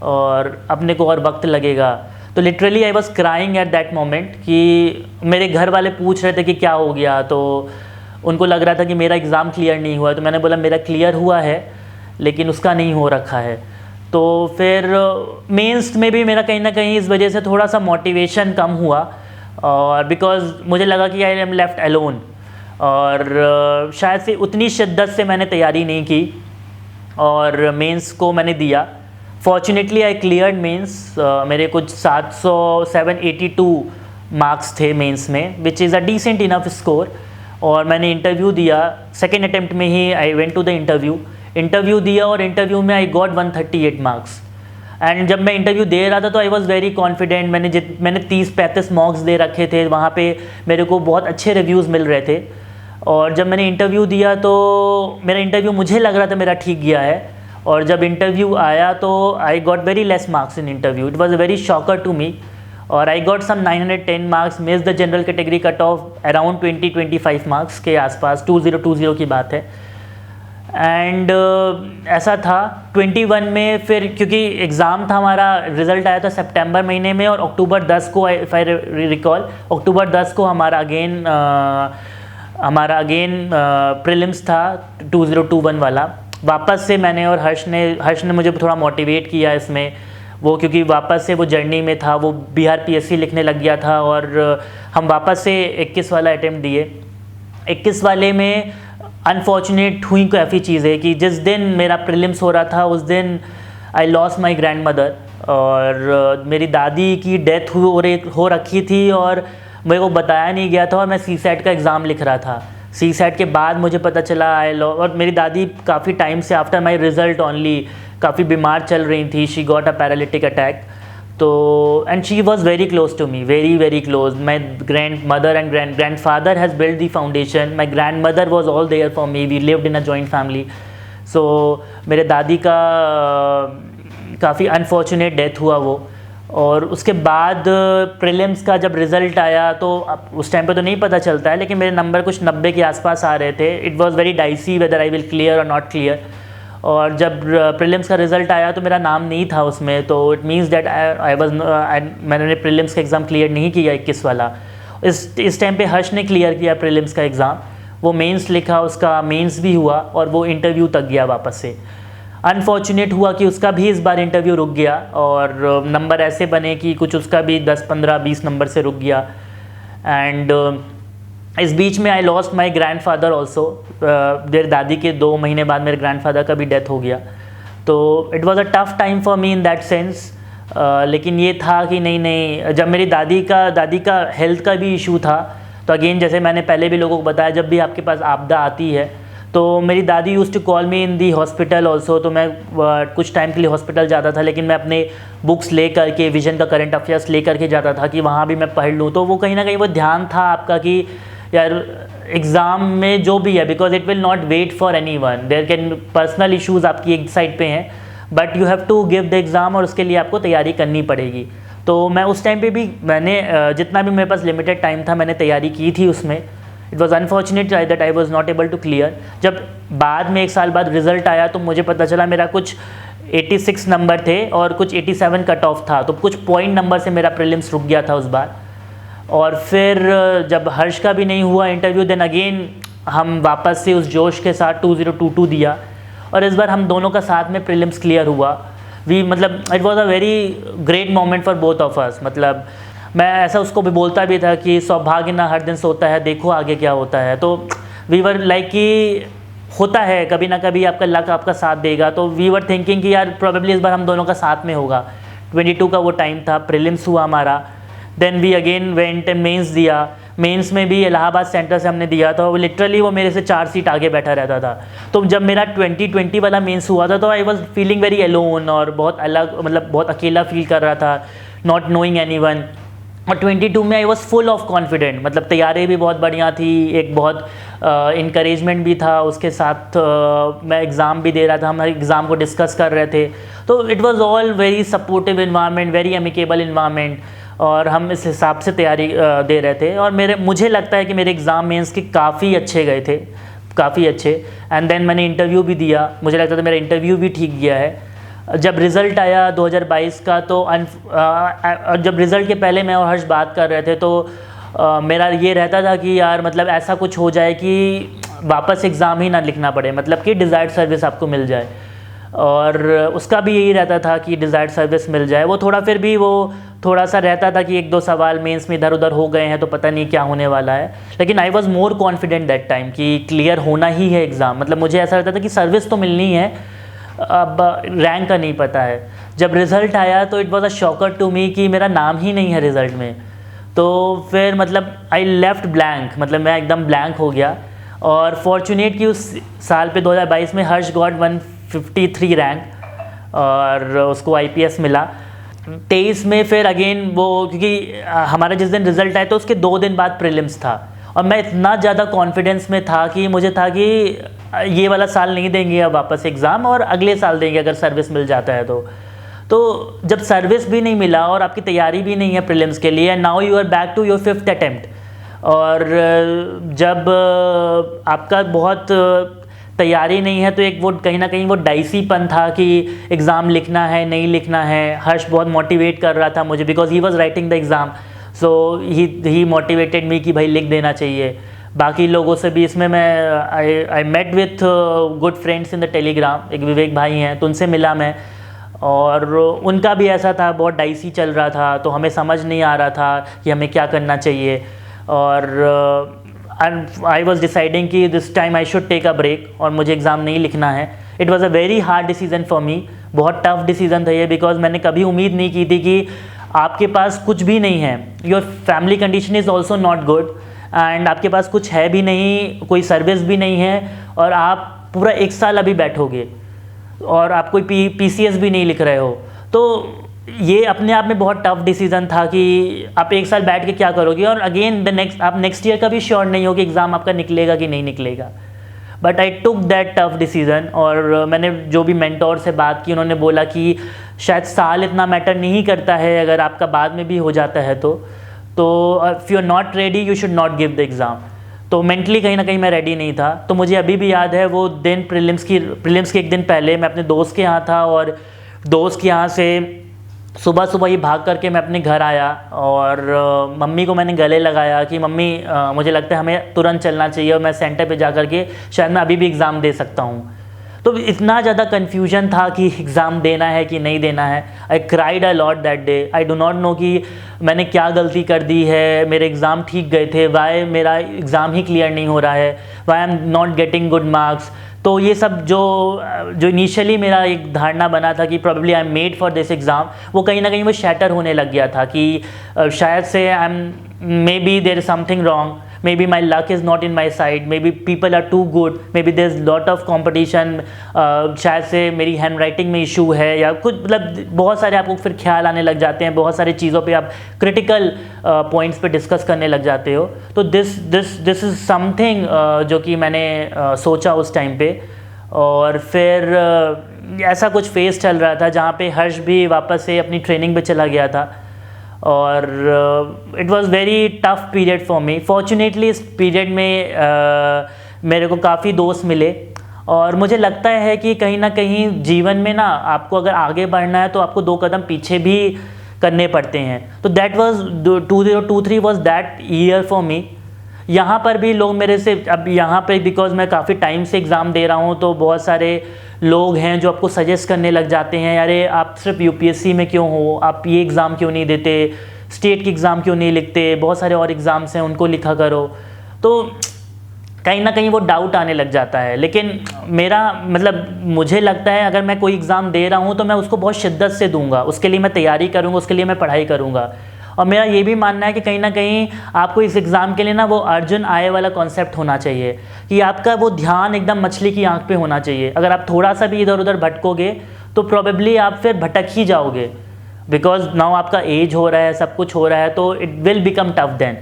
और अपने को और वक्त लगेगा। तो literally I was crying at that moment कि मेरे घर वाले पूछ रहे थे कि क्या हो गया, तो उनको लग रहा था कि मेरा एग्ज़ाम क्लियर नहीं हुआ। तो मैंने बोला मेरा क्लियर हुआ है लेकिन उसका नहीं हो रखा है। तो फिर मेंस में भी मेरा कहीं ना कहीं इस वजह से थोड़ा सा मोटिवेशन कम हुआ, और बिकॉज मुझे लगा कि आई एम लेफ्ट अलोन, और शायद से उतनी शिद्दत से मैंने तैयारी नहीं की, और मेंस को मैंने दिया। Fortunately I cleared mains. मेरे कुछ 782 मार्क्स थे मेंस में, which is a decent enough score. और मैंने इंटरव्यू दिया, सेकेंड अटेम्प्ट में ही I went to the interview दिया, और इंटरव्यू में आई गॉट 138 मार्क्स। एंड जब मैं इंटरव्यू दे रहा था तो आई वॉज़ वेरी कॉन्फिडेंट। मैंने 30-35 मॉक्स दे रखे थे, वहाँ पे मेरे को बहुत अच्छे रिव्यूज़ मिल रहे थे। और जब मैंने इंटरव्यू दिया तो मेरा इंटरव्यू मुझे लग रहा था मेरा ठीक गया है, और जब इंटरव्यू आया तो I got very less marks in interview. It was a very shocker to me, और I got some 910 marks, miss the general category cut off around 20-25 marks के आसपास, 2020 की बात है। एंड ऐसा था 21 में, फिर क्योंकि एग्ज़ाम था, हमारा रिज़ल्ट आया था सितंबर महीने में, और अक्टूबर 10 को, इफ़ आई रिकॉल, अक्टूबर 10 को हमारा अगेन प्रीलिम्स था 2021 वाला। वापस से मैंने और हर्ष ने मुझे थोड़ा मोटिवेट किया इसमें, वो क्योंकि वापस से वो जर्नी में था, वो बिहार पीएससी लिखने लग गया था, और हम वापस से 21 वाला अटेम्प्ट दिए। 21 वाले में अनफॉर्चुनेट हुई काफ़ी चीज़ें कि जिस दिन मेरा प्रीलिम्स हो रहा था उस दिन I lost my grand mother, और मेरी दादी की डेथ हो रखी थी, और मेरे को बताया नहीं गया था, और मैं CSAT का एग्ज़ाम लिख रहा था। CSAT के बाद मुझे पता चला और मेरी दादी काफ़ी टाइम से आफ्टर माई रिज़ल्ट ओनली काफ़ी बीमार चल रही थी। She got a paralytic attack. तो and she was very close to me, very very close. My grandmother and grandfather has build the foundation. My grandmother was all there for me. We lived in a joint family. So मेरे दादी का काफ़ी unfortunate death हुआ वो, और उसके बाद prelims का जब रिज़ल्ट आया तो उस टाइम पे तो नहीं पता चलता है, लेकिन मेरे नंबर कुछ 90 के आसपास आ रहे थे. It was very dicey whether I will clear और नॉट क्लियर. और जब प्रीलिम्स का रिज़ल्ट आया तो मेरा नाम नहीं था उसमें, तो इट मीन्स दैट मैंने प्रीलिम्स का एग्ज़ाम क्लियर नहीं किया 21 वाला. इस टाइम पे हर्ष ने क्लियर किया प्रीलिम्स का एग्ज़ाम. वो मेंस लिखा, उसका मेंस भी हुआ और वो इंटरव्यू तक गया वापस से. अनफॉर्चुनेट हुआ कि उसका भी इस बार इंटरव्यू रुक गया और नंबर ऐसे बने कि कुछ उसका भी 10, 15, 20 नंबर से रुक गया. एंड इस बीच में I lost my grandfather also. मेरे दादी के 2 महीने बाद मेरे ग्रैंडफादर का भी डेथ हो गया. तो it was a tough time for me in that sense. लेकिन ये था कि नहीं, जब मेरी दादी का हेल्थ का भी इशू था, तो अगेन जैसे मैंने पहले भी लोगों को बताया, जब भी आपके पास आपदा आती है तो मेरी दादी use to call me in the hospital also. तो मैं कुछ टाइम के लिए हॉस्पिटल जाता था, लेकिन मैं अपने बुक्स ले करके, विजन का करंट अफेयर्स ले करके जाता था कि वहाँ भी मैं पढ़ लूँ. तो वो कहीं ना कहीं वो ध्यान था आपका कि यार एग्ज़ाम में जो भी है, because it will not wait for any one. There can personal issues आपकी एक साइड पे हैं, but you have to give the exam और उसके लिए आपको तैयारी करनी पड़ेगी. तो मैं उस टाइम पे भी मैंने जितना भी मेरे पास लिमिटेड टाइम था मैंने तैयारी की थी उसमें. It was unfortunate that I was not able to clear. जब बाद में 1 साल बाद रिज़ल्ट आया तो मुझे पता चला मेरा कुछ 86 नंबर थे और कुछ 87 कट ऑफ था. तो कुछ पॉइंट नंबर से मेरा प्रीलिम्स रुक गया था उस बार. और फिर जब हर्ष का भी नहीं हुआ इंटरव्यू, देन अगेन हम वापस से उस जोश के साथ 2022 दिया और इस बार हम दोनों का साथ में प्रीलिम्स क्लियर हुआ. मतलब it was a very great moment for both of us. मतलब मैं ऐसा उसको भी बोलता भी था कि सौभाग्य ना हर दिन सोता है, देखो आगे क्या होता है. तो वी वर लाइक कि होता है कभी ना कभी आपका लक आपका साथ देगा. तो वी वर थिंकिंग कि यार प्रोबेबली इस बार हम दोनों का साथ में होगा. 22 का वो टाइम था, प्रीलिम्स हुआ हमारा. Then we again went mains दिया. मेंस में भी इलाहाबाद सेंटर से हमने दिया था. वो लिटरली वो मेरे से 4 सीट आगे बैठा रहता था. तो जब मेरा 2020 वाला मेंस हुआ था तो I was feeling very alone और बहुत अलग, मतलब बहुत अकेला फील कर रहा था, नॉट नोइंग एनी वन. और 22 में I was full of confident. मतलब तैयारी भी बहुत बढ़िया थी, एक बहुत इनकरेजमेंट भी था, उसके साथ मैं एग्ज़ाम भी दे रहा था, हम एग्ज़ाम को डिस्कस कर रहे थे. तो it was all very supportive environment, very amicable environment. और हम इस हिसाब से तैयारी दे रहे थे. और मुझे लगता है कि मेरे एग्ज़ाम मेंस के काफ़ी अच्छे गए थे, काफ़ी अच्छे. एंड देन मैंने इंटरव्यू भी दिया. मुझे लगता था मेरा इंटरव्यू भी ठीक गया है. जब रिज़ल्ट आया 2022 का तो जब रिज़ल्ट के पहले मैं और हर्ष बात कर रहे थे तो मेरा ये रहता था कि यार मतलब ऐसा कुछ हो जाए कि वापस एग्ज़ाम ही ना लिखना पड़े, मतलब कि डिज़ायर्ड सर्विस आपको मिल जाए. और उसका भी यही रहता था कि डिज़ायर्ड सर्विस मिल जाए. वो थोड़ा सा रहता था कि 1-2 सवाल मेंस में इधर उधर हो गए हैं तो पता नहीं क्या होने वाला है. लेकिन I was more confident that time कि क्लियर होना ही है एग्ज़ाम. मतलब मुझे ऐसा रहता था कि सर्विस तो मिलनी है, अब रैंक का नहीं पता है. जब रिज़ल्ट आया तो it was a shocker to me कि मेरा नाम ही नहीं है रिज़ल्ट में. तो फिर मतलब आई लेफ्ट ब्लैंक, मतलब मैं एकदम ब्लैंक हो गया. और फॉर्चुनेट कि उस साल पे 2022 में हर्ष गॉट 153 रैंक और उसको IPS मिला. 23 में फिर अगेन वो, क्योंकि हमारा जिस दिन रिज़ल्ट आया तो उसके 2 दिन बाद प्रीलिम्स था और मैं इतना ज़्यादा कॉन्फिडेंस में था कि मुझे था कि ये वाला साल नहीं देंगे अब वापस एग्ज़ाम और अगले साल देंगे अगर सर्विस मिल जाता है तो जब सर्विस भी नहीं मिला और आपकी तैयारी भी नहीं है प्रीलिम्स के लिए, now you are back to your 5th attempt. और जब आपका बहुत तैयारी नहीं है तो एक वो कहीं ना कहीं वो डाइसीपन था कि एग्ज़ाम लिखना है नहीं लिखना है. हर्ष बहुत मोटिवेट कर रहा था मुझे because he was writing the exam. So he motivated me कि भाई लिख देना चाहिए. बाकी लोगों से भी इसमें मैं I met with good friends in the Telegram. एक विवेक भाई हैं तो उनसे मिला मैं और उनका भी ऐसा था, बहुत डाइसी चल रहा था. तो हमें समझ नहीं आ रहा था कि हमें क्या करना चाहिए. और आई वॉज डिसाइडिंग कि this time I should take a break और मुझे एग्ज़ाम नहीं लिखना है. It was a very hard decision for me. बहुत टफ डिसीज़न था ये बिकॉज मैंने कभी उम्मीद नहीं की थी कि आपके पास कुछ भी नहीं है, your family condition is also not good and आपके पास कुछ है भी नहीं, कोई सर्विस भी नहीं है और आप पूरा 1 साल अभी बैठोगे और आप कोई PCS भी नहीं लिख रहे हो. तो ये अपने आप में बहुत टफ डिसीज़न था कि आप 1 साल बैठ के क्या करोगे. और अगेन आप नेक्स्ट ईयर का भी श्योर नहीं हो कि एग्ज़ाम आपका निकलेगा कि नहीं निकलेगा. But I took that tough decision. और मैंने जो भी मेंटोर से बात की, उन्होंने बोला कि शायद साल इतना मैटर नहीं करता है, अगर आपका बाद में भी हो जाता है तो if you are not ready you should not give the exam. तो मेंटली कहीं ना कहीं मैं रेडी नहीं था। तो मुझे अभी भी याद है वो दिन, प्रीलिम्स के एक दिन पहले मैं अपने दोस्त के यहाँ था, और दोस्त के यहाँ से सुबह सुबह ही भाग करके मैं अपने घर आया, और मम्मी को मैंने गले लगाया कि मम्मी मुझे लगता है हमें तुरंत चलना चाहिए, और मैं सेंटर पे जा कर के शायद मैं अभी भी एग्ज़ाम दे सकता हूँ। तो इतना ज़्यादा कन्फ्यूजन था कि एग्ज़ाम देना है कि नहीं देना है। I cried a lot that day. I do not know कि मैंने क्या गलती कर दी है। मेरे एग्ज़ाम ठीक गए थे, वाई मेरा एग्ज़ाम ही क्लियर नहीं हो रहा है, why I am not getting good marks. तो ये सब जो इनिशियली मेरा एक धारणा बना था कि probably I am made for this exam, वो कहीं ना कहीं वो शैटर होने लग गया था कि शायद से I am maybe there is something wrong, maybe my luck is not in my side, maybe people are too good, maybe there's lot of competition, शायद से मेरी हैंड राइटिंग में इशू है या कुछ, मतलब बहुत सारे आपको फिर ख्याल आने लग जाते हैं, बहुत सारी चीज़ों पे आप क्रिटिकल पॉइंट्स पे डिस्कस करने लग जाते हो। तो दिस इज़ समथिंग जो कि मैंने सोचा उस टाइम पे। और फिर ऐसा कुछ फेस चल रहा था जहाँ पे हर्ष भी वापस से अपनी ट्रेनिंग पे चला गया था, और it was very tough period for me. Fortunately इस पीरियड में मेरे को काफ़ी दोस्त मिले, और मुझे लगता है कि कहीं ना कहीं जीवन में ना आपको अगर आगे बढ़ना है तो आपको 2 कदम पीछे भी करने पड़ते हैं। तो that was 2023 was that year for मी। यहाँ पर भी लोग मेरे से, अब यहाँ पे बिकॉज मैं काफ़ी टाइम से एग्ज़ाम दे रहा हूँ, तो बहुत सारे लोग हैं जो आपको सजेस्ट करने लग जाते हैं, अरे आप सिर्फ यूपीएससी में क्यों हो, आप ये एग्ज़ाम क्यों नहीं देते, स्टेट के एग्ज़ाम क्यों नहीं लिखते, बहुत सारे और एग्ज़ाम्स हैं उनको लिखा करो। तो कहीं ना कहीं वो डाउट आने लग जाता है। लेकिन मेरा मतलब, मुझे लगता है अगर मैं कोई एग्ज़ाम दे रहा हूँ तो मैं उसको बहुत शिद्दत से दूंगा, उसके लिए मैं तैयारी करूँगा, उसके लिए मैं पढ़ाई करूँगा। और मेरा ये भी मानना है कि कहीं ना कहीं आपको इस एग्ज़ाम के लिए ना वो अर्जुन आए वाला कॉन्सेप्ट होना चाहिए कि आपका वो ध्यान एकदम मछली की आंख पे होना चाहिए। अगर आप थोड़ा सा भी इधर उधर भटकोगे तो प्रोबेबली आप फिर भटक ही जाओगे, बिकॉज नाउ आपका एज हो रहा है, सब कुछ हो रहा है, तो it will become tough then.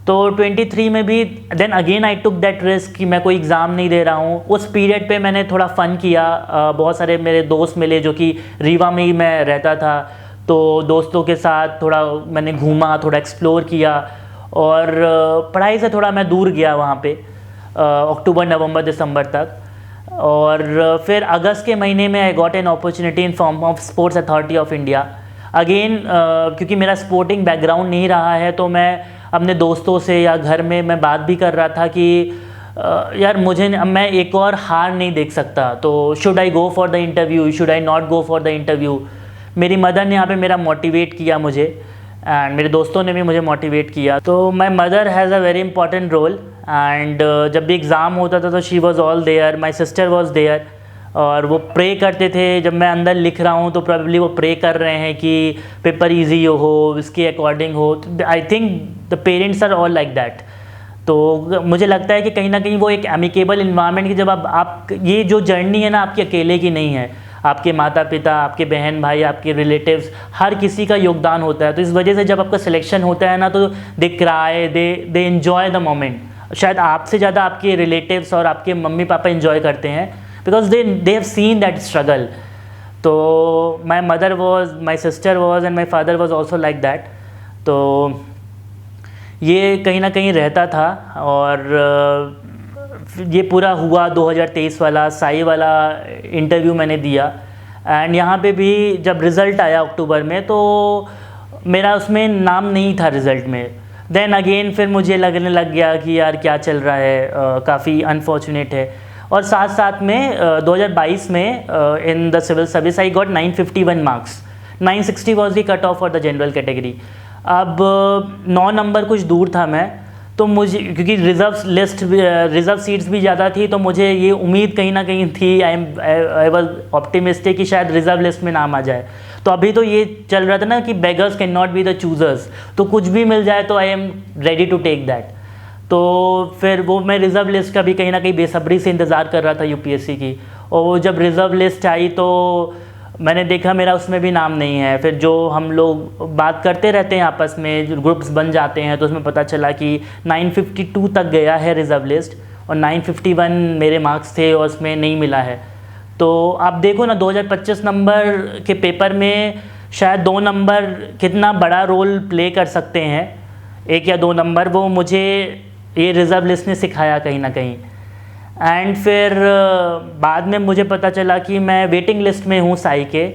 तो 23 में भी then again I took that risk कि मैं कोई एग्ज़ाम नहीं दे रहा हूँ। उस पीरियड पे मैंने थोड़ा फ़न किया, बहुत सारे मेरे दोस्त मिले जो कि रीवा में ही मैं रहता था, तो दोस्तों के साथ थोड़ा मैंने घूमा, थोड़ा एक्सप्लोर किया, और पढ़ाई से थोड़ा मैं दूर गया वहाँ पे अक्टूबर नवंबर दिसंबर तक। और फिर अगस्त के महीने में I got an opportunity in form of sports authority of India. Again क्योंकि मेरा स्पोर्टिंग बैकग्राउंड नहीं रहा है, तो मैं अपने दोस्तों से या घर में मैं बात भी कर रहा था कि यार मैं एक और हार नहीं देख सकता, तो should I go for the interview, should I not go for the interview. मेरी मदर ने यहाँ पे मेरा मोटिवेट किया मुझे, एंड मेरे दोस्तों ने भी मुझे मोटिवेट किया। तो my mother has a very important role, and जब भी एग्ज़ाम होता था तो she was all there, my sister was there, और वो प्रे करते थे। जब मैं अंदर लिख रहा हूँ तो प्रोबेबली वो प्रे कर रहे हैं कि पेपर ईजी हो, इसके अकॉर्डिंग हो। I think the parents are all like that. तो मुझे लगता है कि कहीं ना कहीं वो एक एमिकेबल इन्वायरमेंट की, जब आप ये जो जर्नी है ना आपकी अकेले की नहीं है, आपके माता पिता, आपके बहन भाई, आपके रिलेटिव्स, हर किसी का योगदान होता है। तो इस वजह से जब आपका सिलेक्शन होता है ना, तो दे cry, they enjoy the moment. शायद आपसे ज़्यादा आपके रिलेटिव्स और आपके मम्मी पापा एन्जॉय करते हैं, because they have seen that struggle. तो my mother was, my sister was, and my father was also like that. तो ये कहीं ना कहीं रहता था, और ये पूरा हुआ 2023 वाला साई वाला इंटरव्यू मैंने दिया। एंड यहाँ पे भी जब रिज़ल्ट आया अक्टूबर में, तो मेरा उसमें नाम नहीं था रिज़ल्ट में। देन अगेन फिर मुझे लगने लग गया कि यार क्या चल रहा है, काफ़ी अनफॉर्चुनेट है। और साथ साथ में 2022 में in the civil service I got 951 marks, 960 was the cut off for the general category. अब 9 नंबर कुछ दूर था मैं, तो मुझे क्योंकि रिज़र्व सीट्स भी ज़्यादा थी, तो मुझे ये उम्मीद कहीं ना कहीं थी, आई वॉज ऑप्टिमिस्टिक कि शायद रिज़र्व लिस्ट में नाम आ जाए। तो अभी तो ये चल रहा था ना कि beggars can not be the choosers, तो कुछ भी मिल जाए तो I am ready to take that. तो फिर वो मैं रिज़र्व लिस्ट का भी कहीं ना कहीं बेसब्री से इंतज़ार कर रहा था यूपीएससी की। और वो जब रिज़र्व लिस्ट आई तो मैंने देखा मेरा उसमें भी नाम नहीं है। फिर जो हम लोग बात करते रहते हैं आपस में, जो ग्रुप्स बन जाते हैं, तो उसमें पता चला कि 952 तक गया है रिज़र्व लिस्ट, और 951 मेरे मार्क्स थे और उसमें नहीं मिला है। तो आप देखो ना 2025 नंबर के पेपर में शायद 2 नंबर कितना बड़ा रोल प्ले कर सकते हैं, 1 या 2 नंबर, वो मुझे ये रिज़र्व लिस्ट ने सिखाया कहीं ना कहीं। एंड फिर बाद में मुझे पता चला कि मैं वेटिंग लिस्ट में हूँ साई के,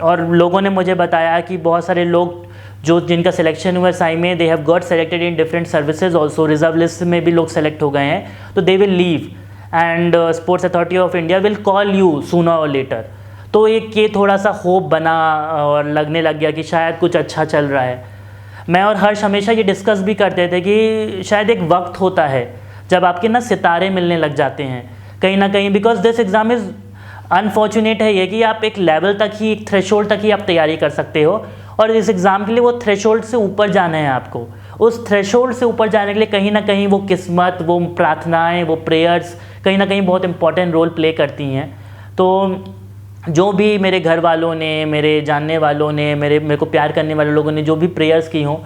और लोगों ने मुझे बताया कि बहुत सारे लोग जो जिनका सिलेक्शन हुआ साई में, they have got selected in different services also, reserve list में भी लोग सेलेक्ट हो गए हैं, तो they will leave and sports authority of India will call you sooner और लेटर। तो एक ये थोड़ा सा होप बना और लगने लग गया कि शायद कुछ अच्छा चल रहा है। मैं और हर्ष हमेशा ये डिस्कस भी करते थे कि शायद एक वक्त होता है जब आपके ना सितारे मिलने लग जाते हैं कहीं ना कहीं, because this exam is unfortunate है ये कि आप एक लेवल तक ही, एक थ्रेशोल्ड तक ही आप तैयारी कर सकते हो, और इस एग्ज़ाम के लिए वो थ्रेशोल्ड से ऊपर जाना है आपको। उस थ्रेशोल्ड से ऊपर जाने के लिए कहीं ना कहीं वो किस्मत, वो प्रार्थनाएं, वो प्रेयर्स कहीं ना कहीं बहुत इंपॉर्टेंट रोल प्ले करती हैं। तो जो भी मेरे घर वालों ने, मेरे जानने वालों ने, मेरे को प्यार करने वाले लोगों ने जो भी प्रेयर्स की हों,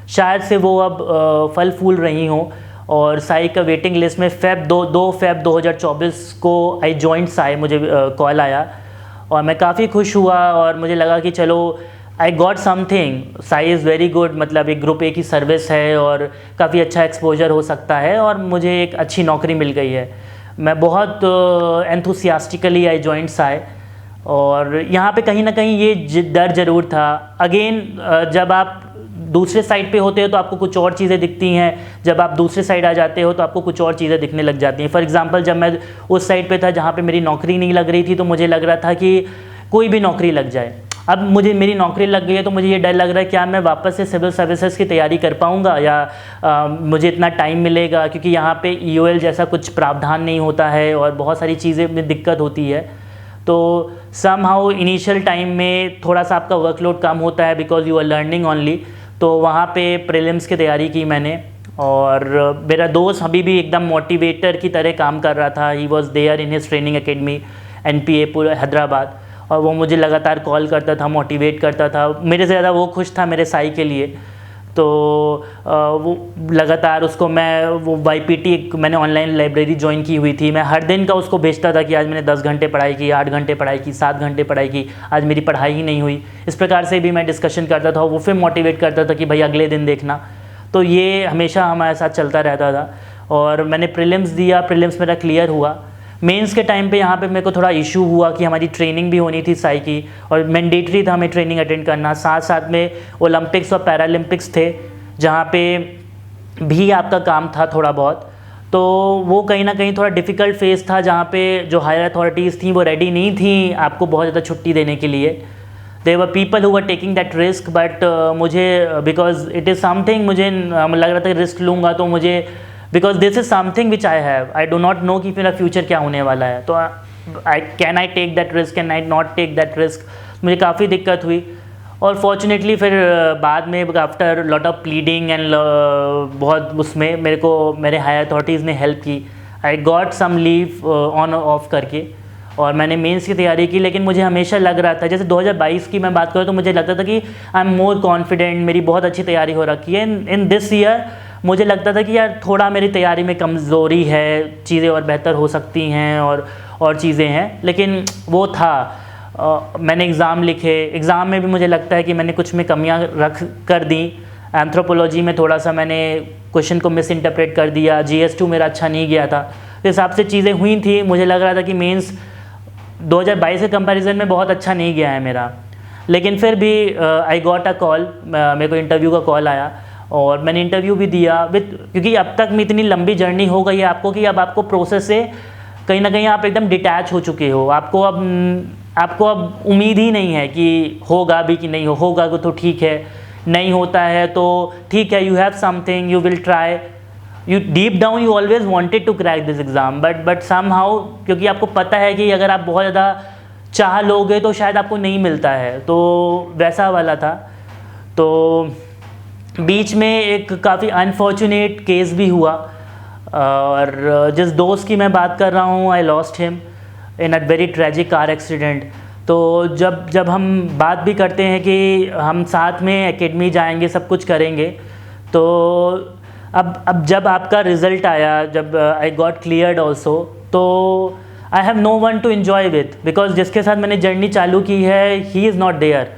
शायद से वो अब फल फूल रही हों। और साई का वेटिंग लिस्ट में 2 फेब 2024 को आई जॉइंट साई, मुझे कॉल आया और मैं काफ़ी खुश हुआ और मुझे लगा कि चलो I got something, Sai is very good, मतलब एक ग्रुप ए की सर्विस है और काफ़ी अच्छा एक्सपोजर हो सकता है और मुझे एक अच्छी नौकरी मिल गई है। मैं बहुत एंथुसियास्टिकली आई जॉइंट साई, और यहाँ पे कहीं ना कहीं ये डर ज़रूर था। अगेन जब आप दूसरे साइड पे होते हो तो आपको कुछ और चीज़ें दिखती हैं, जब आप दूसरे साइड आ जाते हो तो आपको कुछ और चीज़ें दिखने लग जाती हैं। फॉर एग्जांपल जब मैं उस साइड पे था जहाँ पे मेरी नौकरी नहीं लग रही थी, तो मुझे लग रहा था कि कोई भी नौकरी लग जाए। अब मुझे मेरी नौकरी लग गई है तो मुझे ये डर लग रहा है क्या मैं वापस से सिविल सर्विसेज की तैयारी कर पाऊँगा या मुझे इतना टाइम मिलेगा, क्योंकि यहाँ पे EOL जैसा कुछ प्रावधान नहीं होता है और बहुत सारी चीज़ें में दिक्कत होती है। तो समहाउ इनिशियल टाइम में थोड़ा सा आपका वर्कलोड कम होता है because you are learning only. तो वहाँ पे प्रीलिम्स की तैयारी की मैंने, और मेरा दोस्त अभी भी एकदम मोटिवेटर की तरह काम कर रहा था। He was there in his training academy NPA पूरा हैदराबाद, और वो मुझे लगातार कॉल करता था, मोटिवेट करता था। मेरे से ज़्यादा वो खुश था मेरे साई के लिए। तो वो लगातार उसको मैं वो YPT मैंने ऑनलाइन लाइब्रेरी ज्वाइन की हुई थी, मैं हर दिन का उसको भेजता था कि आज मैंने 10 घंटे पढ़ाई की, 8 घंटे पढ़ाई की, 7 घंटे पढ़ाई की, आज मेरी पढ़ाई ही नहीं हुई। इस प्रकार से भी मैं डिस्कशन करता था, वो फिर मोटिवेट करता था कि भाई अगले दिन देखना। तो ये हमेशा हमारे साथ चलता रहता था। और मैंने प्रीलिम्स दिया, प्रीलिम्स मेरा क्लियर हुआ। मेंस के टाइम पे यहाँ पे मेरे को थोड़ा इशू हुआ कि हमारी ट्रेनिंग भी होनी थी साई की, और मैंडेटरी था हमें ट्रेनिंग अटेंड करना। साथ साथ में ओलंपिक्स और पैरालंपिक्स थे जहाँ पे भी आपका काम था थोड़ा बहुत। तो वो कहीं ना कहीं थोड़ा डिफ़िकल्ट फेज़ था जहाँ पे जो हायर अथॉरिटीज़ थी वो रेडी नहीं थी आपको बहुत ज़्यादा छुट्टी देने के लिए। There were people who were taking that risk, but मुझे बिकॉज इट इज़ समथिंग, मुझे लग रहा था कि रिस्क लूँगा तो मुझे, because this is something which I have, I do not know कि मेरा फ्यूचर क्या होने वाला है। तो can I take that risk, can I not take that risk, मुझे काफ़ी दिक्कत हुई। और फॉर्चुनेटली फिर बाद में after lot of pleading and बहुत उसमें मेरे को मेरे हायर अथॉरिटीज़ ने हेल्प की। I got some leave on off करके, और मैंने मेंस की तैयारी की। लेकिन मुझे हमेशा लग रहा था, जैसे 2022 की मैं बात करूँ तो मुझे लगता था कि आई एम मोर कॉन्फिडेंट, मेरी बहुत अच्छी तैयारी हो रखी है। इन दिस ईयर मुझे लगता था कि यार थोड़ा मेरी तैयारी में कमज़ोरी है, चीज़ें और बेहतर हो सकती हैं और चीज़ें हैं। लेकिन वो था, मैंने एग्ज़ाम लिखे, एग्ज़ाम में भी मुझे लगता है कि मैंने कुछ में कमियां रख कर दी। एंथ्रोपोलॉजी में थोड़ा सा मैंने क्वेश्चन को मिस इंटरप्रेट कर दिया, GS2 मेरा अच्छा नहीं गया था, तो हिसाब से चीज़ें हुई थी। मुझे लग रहा था कि मेंस 2022 के कंपैरिजन में बहुत अच्छा नहीं गया है मेरा। लेकिन फिर भी आई गॉट अ कॉल, मेरे को इंटरव्यू का कॉल आया और मैंने इंटरव्यू भी दिया क्योंकि अब तक में इतनी लंबी जर्नी हो गई है आपको कि अब आपको प्रोसेस से कहीं ना कहीं आप एकदम डिटैच हो चुके हो। आपको अब उम्मीद ही नहीं है कि होगा भी कि नहीं होगा तो ठीक है, नहीं होता है तो ठीक है, you have something, you will try, you deep down you always wanted to crack this exam, but somehow क्योंकि आपको पता है कि अगर आप बहुत ज़्यादा चाह लोगे तो शायद आपको नहीं मिलता है, तो वैसा वाला था। तो बीच में एक काफ़ी अनफॉर्चुनेट केस भी हुआ, और जिस दोस्त की मैं बात कर रहा हूँ, I lost him in a very tragic car accident. तो जब हम बात भी करते हैं कि हम साथ में एकेडमी जाएंगे, सब कुछ करेंगे, तो अब जब आपका रिज़ल्ट आया, जब आई गॉट क्लियर्ड ऑल्सो, तो I have no one to enjoy with, because जिसके साथ मैंने जर्नी चालू की है ही इज़ नॉट देयर।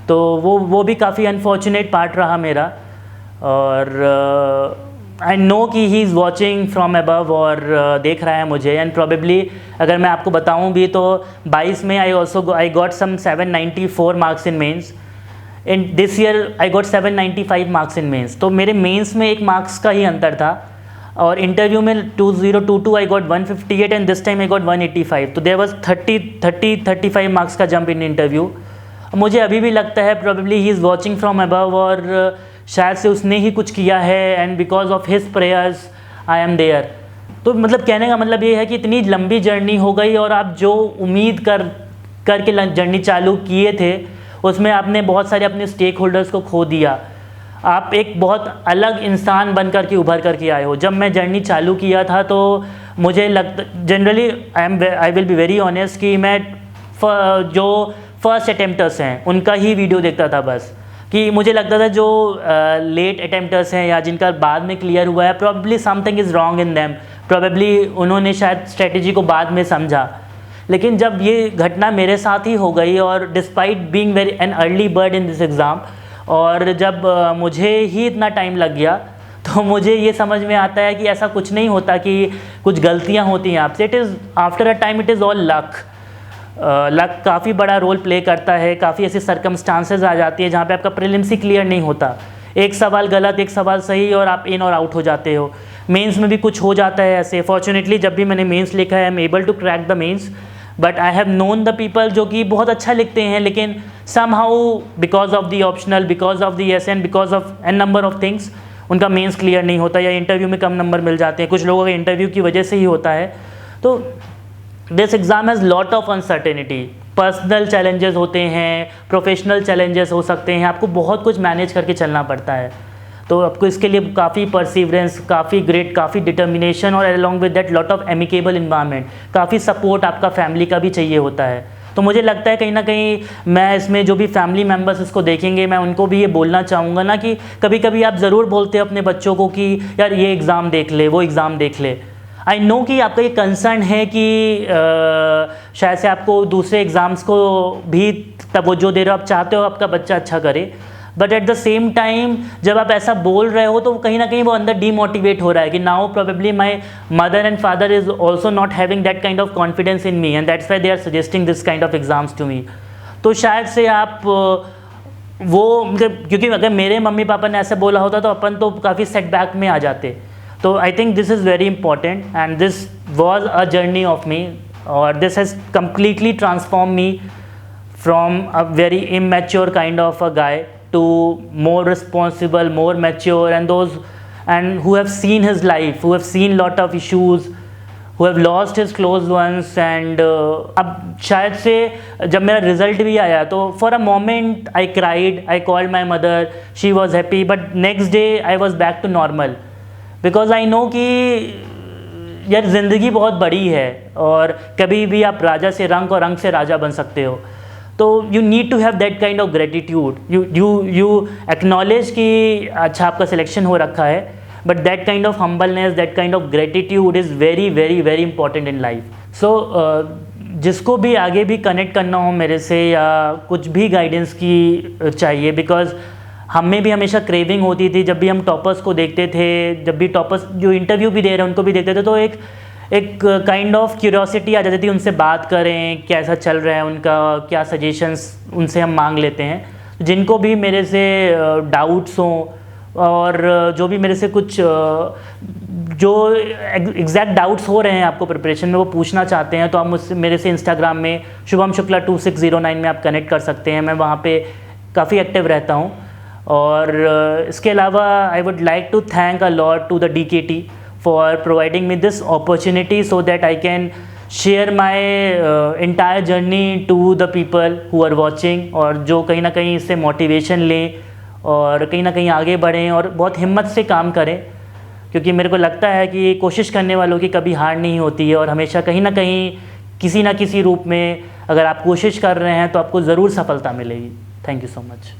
तो वो भी काफ़ी अनफॉर्चुनेट पार्ट रहा मेरा। और आई नो कि ही इज़ वॉचिंग फ्रॉम अबव और देख रहा है मुझे। एंड प्रोबेबली अगर मैं आपको बताऊं भी तो 22 में I got some 794 marks in mains. In this year I got 795 marks in mains. तो मेरे मेंस में 1 मार्क्स का ही अंतर था, और इंटरव्यू में 2022 I got 158 and this time I got 185। तो देयर वाज 35 मार्क्स का जंप इन इंटरव्यू। मुझे अभी भी लगता है probably he is watching from above, और शायद से उसने ही कुछ किया है, and because of his prayers I am there. तो मतलब कहने का मतलब ये है कि इतनी लंबी जर्नी हो गई, और आप जो उम्मीद करके जर्नी चालू किए थे उसमें आपने बहुत सारे अपने स्टेक होल्डर्स को खो दिया। आप एक बहुत अलग इंसान बन कर के उभर कर के आए हो। जब मैं जर्नी चालू किया था तो मुझे generally I will be very honest कि मैं जो फर्स्ट अटेम्प्टर्स हैं उनका ही वीडियो देखता था बस, कि मुझे लगता था जो लेट अटेम्प्टर्स हैं या जिनका बाद में क्लियर हुआ है, probably something is wrong in them, probably उन्होंने शायद स्ट्रेटजी को बाद में समझा। लेकिन जब ये घटना मेरे साथ ही हो गई, और despite being very N early bird in this exam, और जब मुझे ही इतना टाइम लग गया, तो मुझे ये समझ में आता है कि ऐसा कुछ नहीं होता कि कुछ गलतियाँ होती हैं आपसे। It is after a time it is all luck. Luck काफ़ी बड़ा रोल प्ले करता है। काफ़ी ऐसी सर्कमस्टांसेस आ जाती है जहाँ पे आपका प्रीलिम्स ही क्लियर नहीं होता, एक सवाल गलत एक सवाल सही, और आप इन और आउट हो जाते हो। मेंस में भी कुछ हो जाता है ऐसे। फॉर्चुनेटली जब भी मैंने मेंस लिखा है I am able to crack the mains, but I have known the people जो कि बहुत अच्छा लिखते हैं, लेकिन somehow because of the optional, because of the SN, because of an number of things उनका मेंस क्लियर नहीं होता, या इंटरव्यू में कम नंबर मिल जाते हैं। कुछ लोगों का इंटरव्यू की वजह से ही होता है। तो this exam has lot of uncertainty. Personal challenges होते हैं, प्रोफेशनल चैलेंजेस हो सकते हैं, आपको बहुत कुछ मैनेज करके चलना पड़ता है। तो आपको इसके लिए काफ़ी परसिवरेंस, काफ़ी ग्रेट, काफ़ी डिटर्मिनेशन, और along with that lot of amicable environment, काफ़ी सपोर्ट आपका फैमिली का भी चाहिए होता है। तो मुझे लगता है कहीं ना कहीं मैं इसमें जो भी फैमिली मेम्बर्स इसको देखेंगे, मैं उनको भी ये बोलना चाहूँगा ना कि कभी कभी आप ज़रूर बोलते हैं अपने बच्चों को कि यार ये एग्ज़ाम देख ले, वो एग्ज़ाम देख ले। आई नो कि आपका ये कंसर्न है कि शायद से आपको दूसरे एग्ज़ाम्स को भी तवज्जो दे रहे हो, आप चाहते हो आपका बच्चा अच्छा करे, but at the same time जब आप ऐसा बोल रहे हो तो कहीं ना कहीं वो अंदर डीमोटिवेट हो रहा है कि now probably my mother and father is also not having that kind of confidence in me, and that's why they are suggesting this kind of exams to me. तो शायद से आप वो, क्योंकि अगर मेरे मम्मी पापा ने ऐसे बोला होता तो अपन तो काफ़ी सेटबैक में आ जाते। तो I think this is very important, and this was a journey of me, और this has completely transform me from a very immature kind of a guy to more responsible, more mature, and who have seen his life, who have seen lot of issues, who have lost his close ones, and अब शायद से जब मेरा result भी आया तो for a moment I cried, I called my mother, she was happy, but next day I was back to normal, because I know कि यार ज़िंदगी बहुत बड़ी है, और कभी भी आप राजा से रंक और रंक से राजा बन सकते हो। तो you need to have that kind of gratitude, you acknowledge कि अच्छा आपका सिलेक्शन हो रखा है, but that kind of humbleness, that kind of gratitude is very very very important in life. So जिसको भी आगे भी कनेक्ट करना हो मेरे से, या कुछ भी गाइडेंस की चाहिए, बिकॉज हमें भी हमेशा क्रेविंग होती थी जब भी हम टॉपर्स को देखते थे, जब भी टॉपर्स जो इंटरव्यू भी दे रहे हैं उनको भी देखते थे, तो एक काइंड ऑफ क्यूरियोसिटी आ जाती थी, उनसे बात करें कैसा चल रहा है उनका, क्या सजेशंस उनसे हम मांग लेते हैं। जिनको भी मेरे से डाउट्स हों, और जो भी मेरे से कुछ जो एग्जैक्ट डाउट्स हो रहे हैं आपको प्रिपरेशन में, वो पूछना चाहते हैं, तो आप मुझसे मेरे से इंस्टाग्राम में शुभम शुक्ला 2609 में आप कनेक्ट कर सकते हैं। मैं वहाँ पे काफ़ी एक्टिव रहता हूँ। और इसके अलावा I would like to thank a lot to the DKT for providing me this opportunity so that I can share my entire journey to the people who are watching, और जो कहीं ना कहीं इससे मोटिवेशन लें और कहीं ना कहीं आगे बढ़ें और बहुत हिम्मत से काम करें, क्योंकि मेरे को लगता है कि कोशिश करने वालों की कभी हार नहीं होती है, और हमेशा कहीं ना कहीं किसी ना किसी रूप में अगर आप कोशिश कर रहे हैं तो आपको ज़रूर सफलता मिलेगी। Thank you so much.